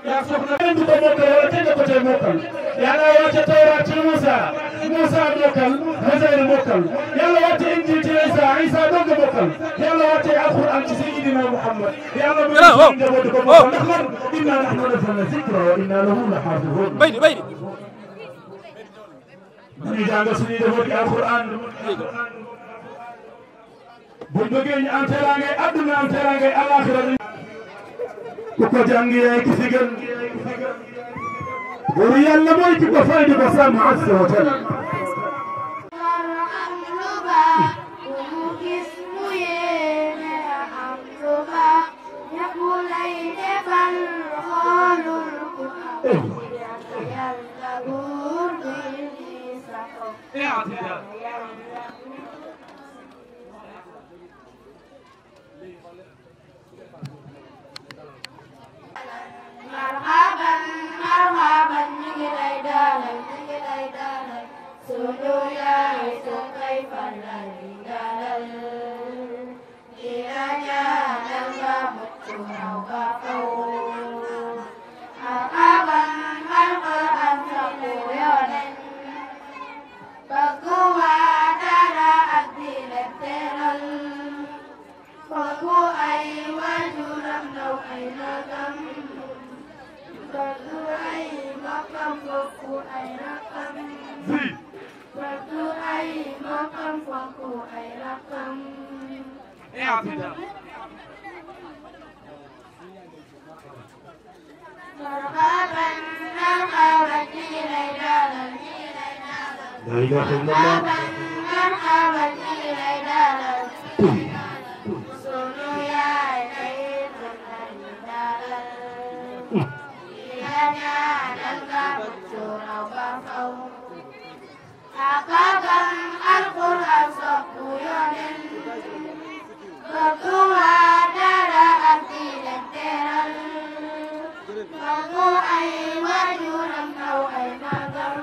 يا سخنة أنت تموكل ولا تنك تموكل يلا وقت تورات موسى موكل هزير موكل يلا وقت إنجيل عيسى دوك موكل يلا وقت القرآن سيدنا محمد يلا نحن إنا نحن نزلنا الذكر وإنا له لحافظون. بيني إذا نسني دفوك القرآن بندقين أنتراني أدنى أنتراني الآخرة كوكو جانجي كسيجن وريال لمويك بفايد بسام عز وجل مرحبا مرحبا نجلي دالي سجو يا عيسى كيف الذي دالي إذا جاء الباب وقفوا مرحبا مرحبا سقويا فقوا دارا أبدي لترل فقوا أي وجرم لو أي نغم فقوا أي مقام فقوا أي رقم فقوا أي مقام فقوا أي رقم مرحبا مرحبا جيليدانا لا إله إلا الله مرحبا جيليدانا سنو يا عيد الهدانا يا نادلنا بجورا وبفو حقاقا القرآن صفويا فقوا دارا أبدي لترل فقوا أي وجورا أو أي مدر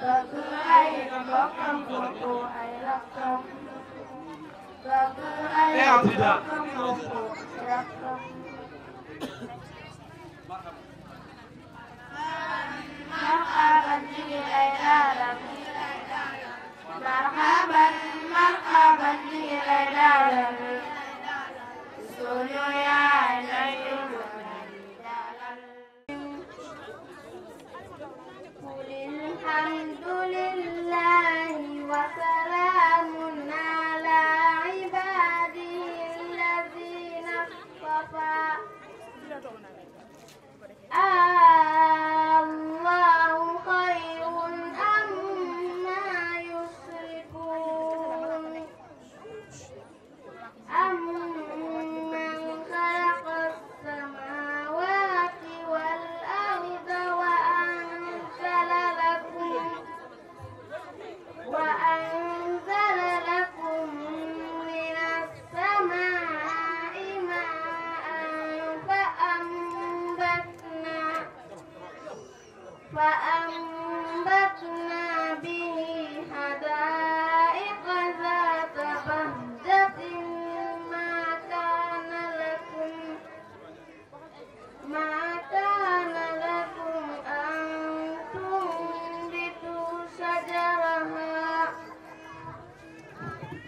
فقوا أي رقم فقوا أي رقم فقوا أي رقم فقوا رقم مرحبا جيل فأنبتنا به حدائق ذات بهجة ما كان لكم أن تنبتوا شجرها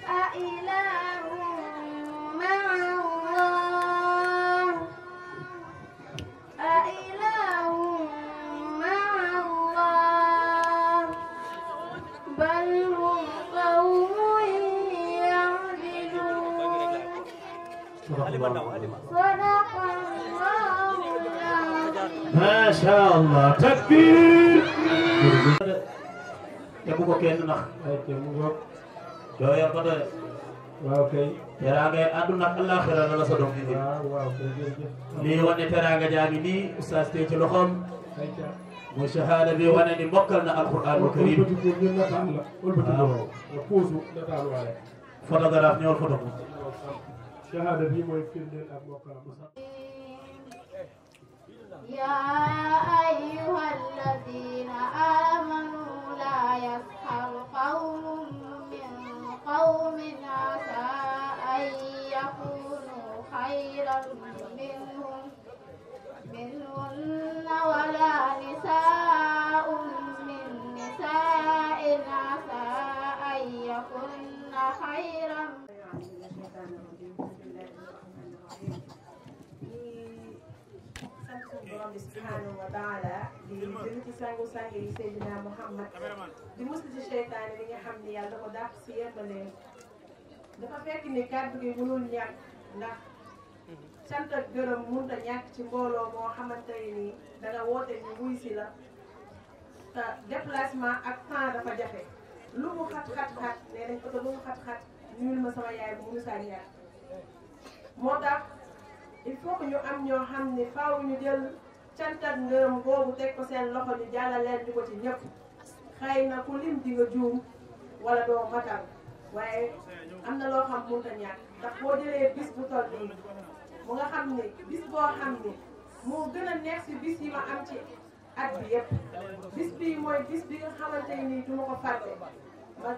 أإله مع الله بل هم قوم يعدلون صدق الله ما شاء الله تكبير tebu ko kenn nax te mu ngoog doo yor ko doy waaw kay teraanga àdduna ak àllaaxira la sa doom di waaw kay jërëjëf lii wane teraanga jaa ngi nii oustaz tey ci loxoom ayca muy shahada bi wane ni mokkal na alquranul karim wëlbati ko ñu nataal la wëlbati ko nga puusu nataal waale photographe ñëwal photo ko shahada bi mooy firndeel ak mokkalam يا أيها الذين آمنوا لا يسخر قوم من قوم عسى أن يكونوا خيرا منهن ولا نساء من نساء عسى أن يكن خيرا borom bi subhanahu wa taala di jël ci sangu sang yi Seydina Muhammad di musu ci seytaane bi nga xam ni yàlla da ko dàq si yërmandeem dafa fekk ni kàddu gi mënul ñàkk ndax sant ak gërëm mënut a ñàkk ci mbooloo moo xamante ni danga woote ñu wuy si la te déplacement ak temps dafa jafe lu mu xat-xat-xat nee nañ oto lu mu xat-xat ñuul ma sama yaay bu mënu saa ñaar moo tax il faut que ñu am ñoo xam ne faaw ñu jël cant ak ngërëm boobu teg ko seen loxo ñu jàllaleen di ko ci ñëpp xëy na ku lim di nga juum wala doo matal waaye am na loo xam mënut a ñàkk ndax boo jëlee bis bu toll nii mu nga xam ne bis boo xam ne moo gën a neex si bis yi ma am ci at bi yëpp bis bii mooy bis bi nga xamante ni du ma ko fàtte ma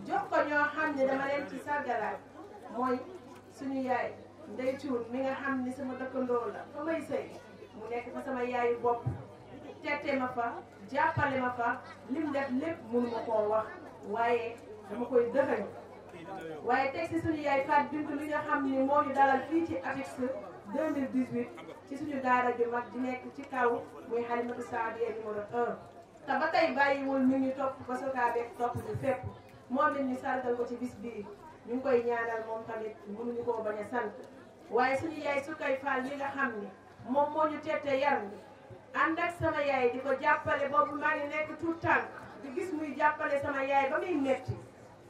jox ko ñoo xam ne dama leen ci sargalaat mooy suñu yaay Ndey Cuun mi nga xam ni sama dëkkandoo la fa may sëy mu nekk fa sama yaayu bopp tette ma fa jàppale ma fa lim def lépp mënu ma koo wax waaye dama koy dëxëñ waaye teg si suñu yaay Faat Bintu li nga xam ni moo ñu dalal fii ci APEX 2018 ci suñu daara ju mag di nekk ci kaw muy Halimatu Saadiya numéro 1 te ba tey bàyyiwul mi ngi topp ba sokaabeeg topp ñu fépp moom it ñu sargal ko ci bis bii ñu ngi koy ñaanal moom tamit mënuñu koo bañ a sant waaye suñu yaay su koy faal li nga xam ni moom moo ñu tette yar ni ànd ak sama yaay di ko jàppale boobu maa ngi nekk tout tànk di gis muy jàppale sama yaay ba muy metti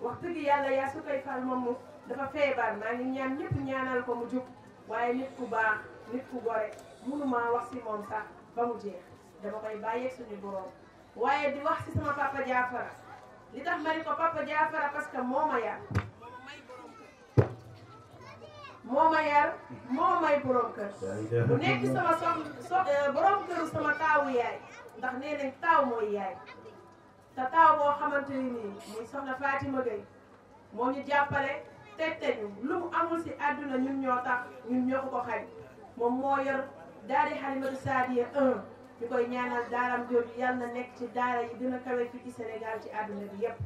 wax dëgg yàlla yaa su koy faal moom dafa feebar maa ngi ñaan ñëpp ñaanal ko mu jug waaye nit ku baax nit ku gore mënumaa wax si moom sax ba mu jeex dama koy bàyyeeg suñu borom waaye di wax si sama papa Jaafara li tax ma ni ko papa Jaafara parce que moo ma yar moo ma yar moo may borom kër bu nekk sama borom këru sama taawu yaay ndax nee nañ taaw mooy yaay te taaw boo xamante ni nii muy soxna Fatima Gueye moo ñu jàppale tette ñu lu mu amul si àdduna ñun ñoo tax ñun ñoo ko xañ moom moo yor daari Halimatu Saadiya 1 ñu koy ñaanal daaram jooju yàlla na nekk ci daara yi gën a kawe fii ci Sénégal ci àdduna bi yépp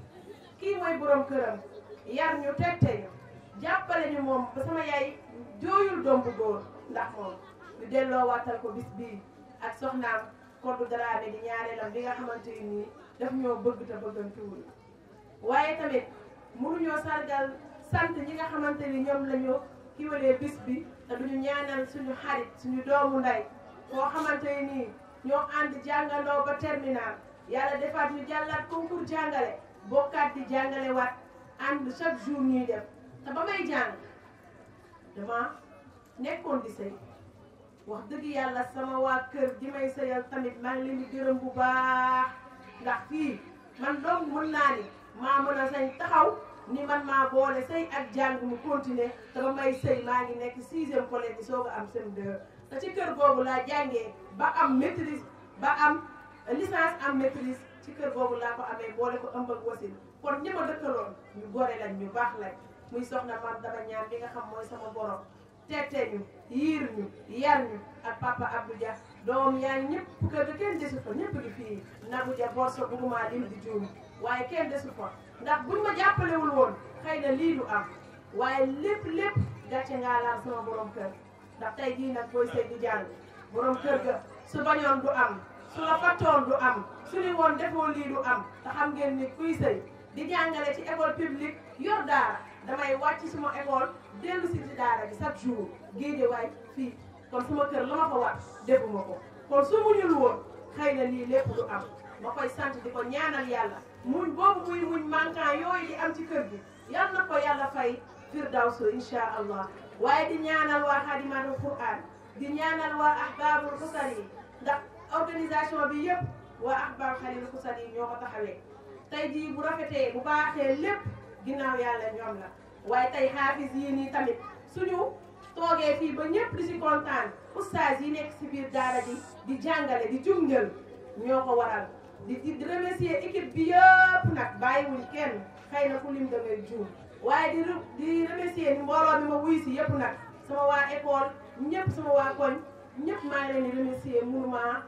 kii mooy borom këram yar ñu tette ñu jàppale ñu moom ba sama yaay jooyul doom bu góor ndax moom ñu delloo waatal ko bis bii ak soxnaam Koddu Daraame di ñaareelam bi nga xamante ni daf ñoo bëgg te bëggantuwul waaye tamit mënuñoo sargal sant ñi nga xamante ni ñoom la ñu kiwalee bis bi te duñu ñaanal suñu xarit suñu doomu ndey koo xamante ni ñoo ànd jàngandoo ba terminal yàlla defaat ñu jàllaat concours jàngale bokkaat di jàngale waat ànd chaque jour ñuy def te ba may jàng dama nekkoon di sëy wax dëgg yàlla sama waa kër gi may sëyal tamit maa ngi leen di gërëm bu baax ndax fii man doom mën naa ni maa mën a sañ taxaw ni man maa boole sëy ak jàng mu continuer te ba may sëy maa ngi nekk 6e collège di soog a am CM2 te ci kër boobu laa jàngee ba am maîtrise ba am licence am maîtrise ci kër googu laa ko amee boole ko ëmb ak wasin kon ñi ma dëkkaloon ñu gore lañ ñu baax lañ muy soxna maam dama ñaan bi nga xam mooy sama borom teete ñu yiir ñu yar ñu ak papa Abdou Dia doom yaa ñëpp kër ga kenn desu fa ñëpp ngi fii Nabou Dia Borso bugguma lim di juum waaye kenn desu fa ndax buñ ma jàppalewul woon xëy na lii du am waaye lépp gàcce ngaa laal sama borom kër ndax tey jii nag booy sëy di jàng borom kër ga su bañoon du am su la fattoon du am su ni woon defoo lii du am te xam ngeen ni kuy sëy di jàngale ci école publique yor daara damay wàcc suma école dellu si ci daara bi chaque jour géeje waay fii kon suma kër la ma fa war defuma ko kon su muñul woon xëy na lii lépp du am ma koy sant di ko ñaanal yàlla muñ boobu muy muñ manquant yooyu di am ci kër gi yal na ko yàlla fay firdawsu insha allah waaye di ñaanal waa Xadimatul Quran di ñaanal waa ahbabul xusar yi ndax organisation bi yëpp waa ahbab xalil xusar yi ñoo ko taxawee tey jii bu rafetee bu baaxee lépp ginnaaw yàlla ñoom la waaye tey xaafis yii nii tamit suñu toogee fii ba ñëpp di si kontaan oustaz yi nekk si biir daara ji di jàngale di jungal ñoo ko waral di remercier équipe bi yëpp nag bàyyiwuñ kenn xëy na ku lim damay juum waaye di remercier ni mbooloo mi ma wuy si yëpp nag sama waa école ñëpp sama waa koñ ñëpp maa ngi leen di remercier mënuma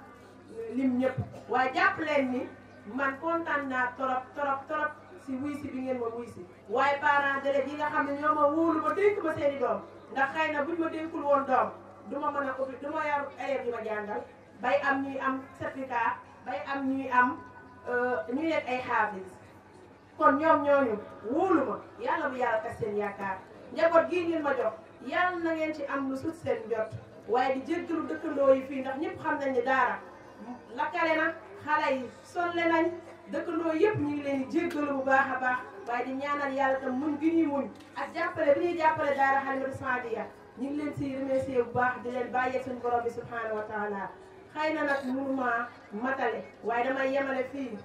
lim ñëpp waaye jàpp leen ni man kontaan naa torop si wuy si bi ngeen ma wuy si waaye parents d'élèves yi nga xam ne ñoo ma wóolu ma dénk ma seeni doom ndax xëy na buñ ma dénkul woon doom du ma mën a ubbi du ma yor élèves yi ma jàngal bay am ñuy am certificat bay am ñuy am ñuy nekk ay xaafis kon ñoom ñooñu wóolu ma yàlla bu yàlla tas seen yaakaar njaboot gii ngeen ma jox yàlla na ngeen ci am lu sut seen njot waaye di jéggalu dëkkandoo yi fii ndax ñëpp xam nañ ne daara lakkale na xale yi sonle nañ dëkkandoo yëpp ñu ngi leen di jéggalu bu baax a baax waaye di ñaanal yàlla tam muñ gi ñuy muñ ak jàppale bi ñuy jàppale daara Halimatu Saadiya ñu ngi leen si remercier bu baax di leen bàyyeeg suñu borom bi subhanahu wa taala xëy na nag mënuma matale waaye damay yemale fii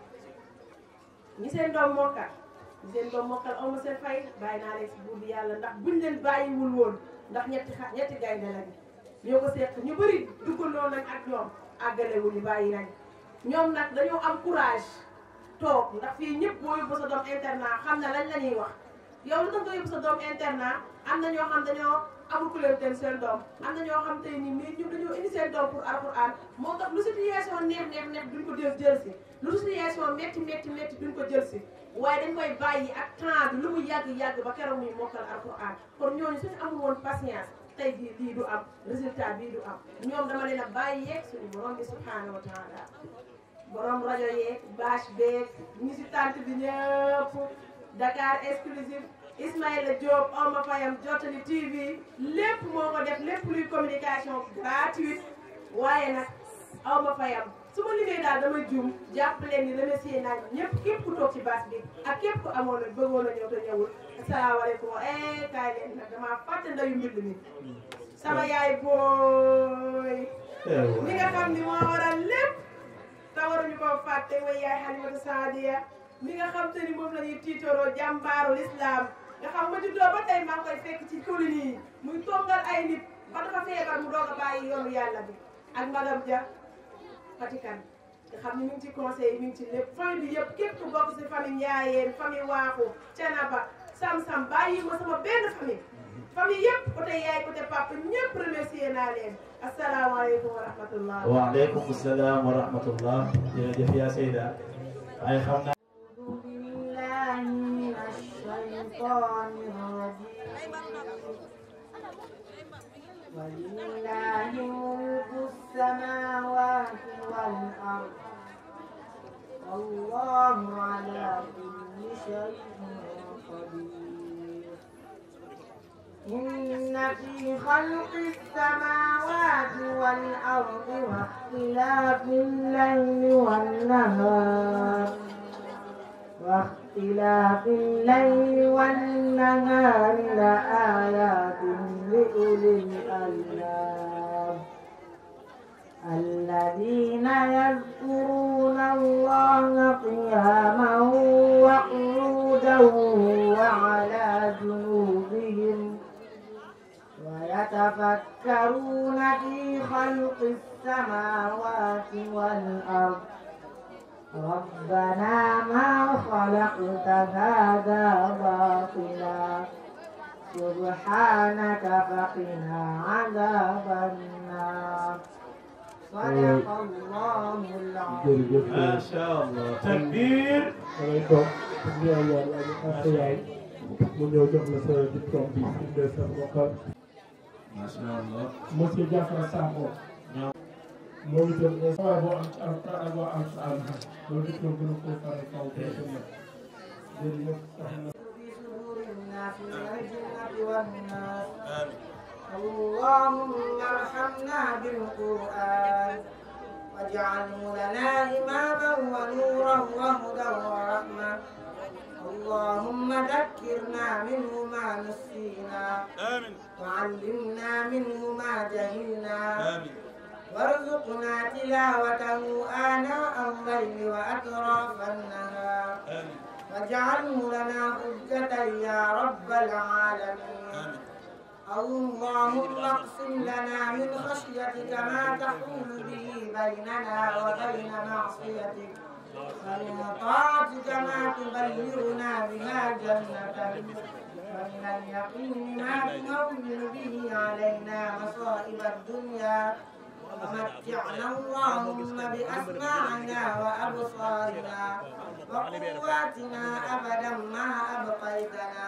ñi seen doom mokkal aw ma seen fay bàyyi naa leen si buur bi yàlla ndax buñ leen bàyyiwul woon ndax ñetti gaynde lañu ñoo ko seq ñu bëri duggandoo nañ ak ñoom àggalewul ñu bàyyi nañ ñoom nag dañoo am courage toog ndax fii ñëpp boo yóbbu sa doom internat xam na lañ la ñuy wax yow lu tax nga yóbbu sa doom internat am na ñoo xam dañoo amul ku leen dem seen doom am na ñoo xam tey nii mais ñu dañoo indi seen doom pour alquran moo tax lu situation neex duñ ko jël si lu situation métti duñ ko jël si waaye dañ koy bàyyi ak temps bi lu mu yàgg ba keroog muy mokkal alquran kon ñooñu suñu amul woon patience tey jii lii du am résultat bii du am ñoom dama leen a bàyyi yeeg suñu borom bi subhanahu wa taala borom rajo yeeg bâche beeg ñi si tànt bi ñëpp Dakar exclusive Ismaïla Diop Oma Fayam Jottali TV lépp moo ko def lépp luy communication gratuite waaye nag Oma Fayam su ma limee daal damay juum jàpp leen ni remercier naa ñëpp képp ku toog ci bâche bi ak képp ku amoon na bëggoon a ñëw te ñëwul asalaamaaleykum kaay leen nag damaa fàtte ndayu mbind mi sama yaay booy li nga xam ni moo waral lépp te waruñu koo fàtte mooy yaay Halimatu Saadiya mi nga xam te ni moom la ñuy tiitaroo jàmbaaru l'islam nga xam ma juddoo ba tey maa ngi koy fekk ci colonie yi muy tongal ay nit ba dafa feebar mu doog a bàyyi yoonu yàlla bi ak magam ja Fatikan nga xam ni mi ngi ci conseil mi ngi ci lépp famille bi yëpp képp ku bokk si famille Njaayeen famille Waaxu Canaba Sam bàyyi ma sama benn famille yëpp côté yaay côté papa ñëpp remercier naa leen asalaamaaleykum wa rahmatullah. waaleykum salaam wa rahmatullah jërëjëf yaa Seyda ay xam naa ولله ملك السماوات والأرض والله على كل شيء قدير إن في خلق السماوات والأرض واختلاف الليل والنهار لآيات لأولي الألباب الذين يذكرون الله قياما وقعودا وعلى جنوبهم ويتفكرون في خلق السماوات والأرض ربنا ما خلقت هذا باطلا سبحانك فقنا عذاب النار صدق الله العظيم. ما شاء الله تكبير. ما شاء الله. Monsieur Diafra Sakho moom itam sawa boo am ci alquran ak waa alquran loolu di ko gën a ko fare kaw jërëjëf اللهم ارحمنا بالقرآن واجعله لنا إماما ونورا وهدى ورحمة اللهم ذكرنا منه ما نسينا وعلمنا منه ما جهلنا وارزقنا تلاوته آناء الليل وأطراف النهار واجعله لنا حجة يا رب العالمين اللهم اقسم لنا من خشيتك ما تحول به بيننا وبين معصيتك ومن طاعتك ما تبلغنا بها جنتك ومن اليقين ما تهون به علينا مصائب الدنيا ومتعنا اللهم بأسماعنا وأبصارنا وقواتنا أبدا ما أبقيتنا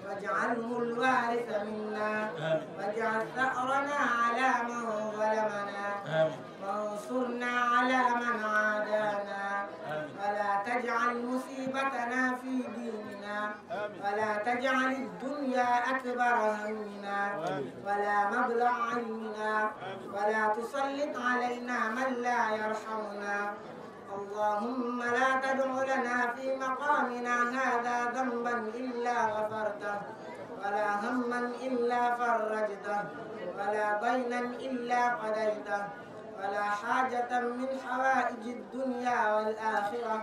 واجعله الوارث منا واجعل ثأرنا على من ظلمنا وانصرنا على من عادانا ولا تجعل مصيبتنا في ديننا ولا تجعل الدنيا أكبر همنا ولا مبلغ علمنا ولا تسلط علينا من لا يرحمنا اللهم لا تدع لنا في مقامنا هذا ذنبا إلا غفرته ولا هما إلا فرجته ولا دينا إلا قضيته ولا حاجة من حوائج الدنيا والآخرة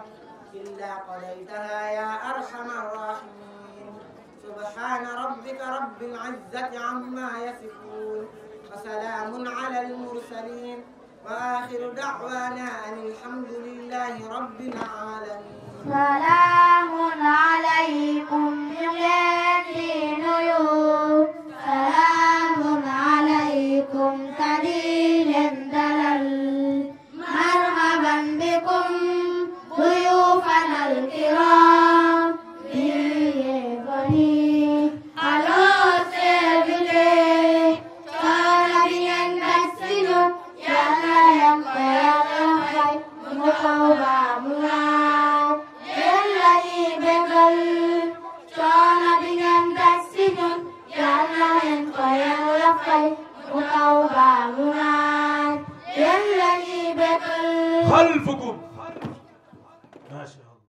إلا قضيتها يا أرحم الراحمين سبحان ربك رب العزة عما يصفون وسلام على المرسلين وآخر دعوانا أن الحمد لله رب العالمين. سلام عليكم يا سلام عليكم كدير دلل مرحبا بكم ضيوفنا الكرام bienvenue à l'hôtel Caribbean Casino yàlla yam ko yàlla fay mu xaw ba mu naat yàlla yi bégal coono bi ngeen daj si ñun yàlla leen ko yàlla fay mu xaw ba mu naat yàlla yi bégal خلفكم ما شاء الله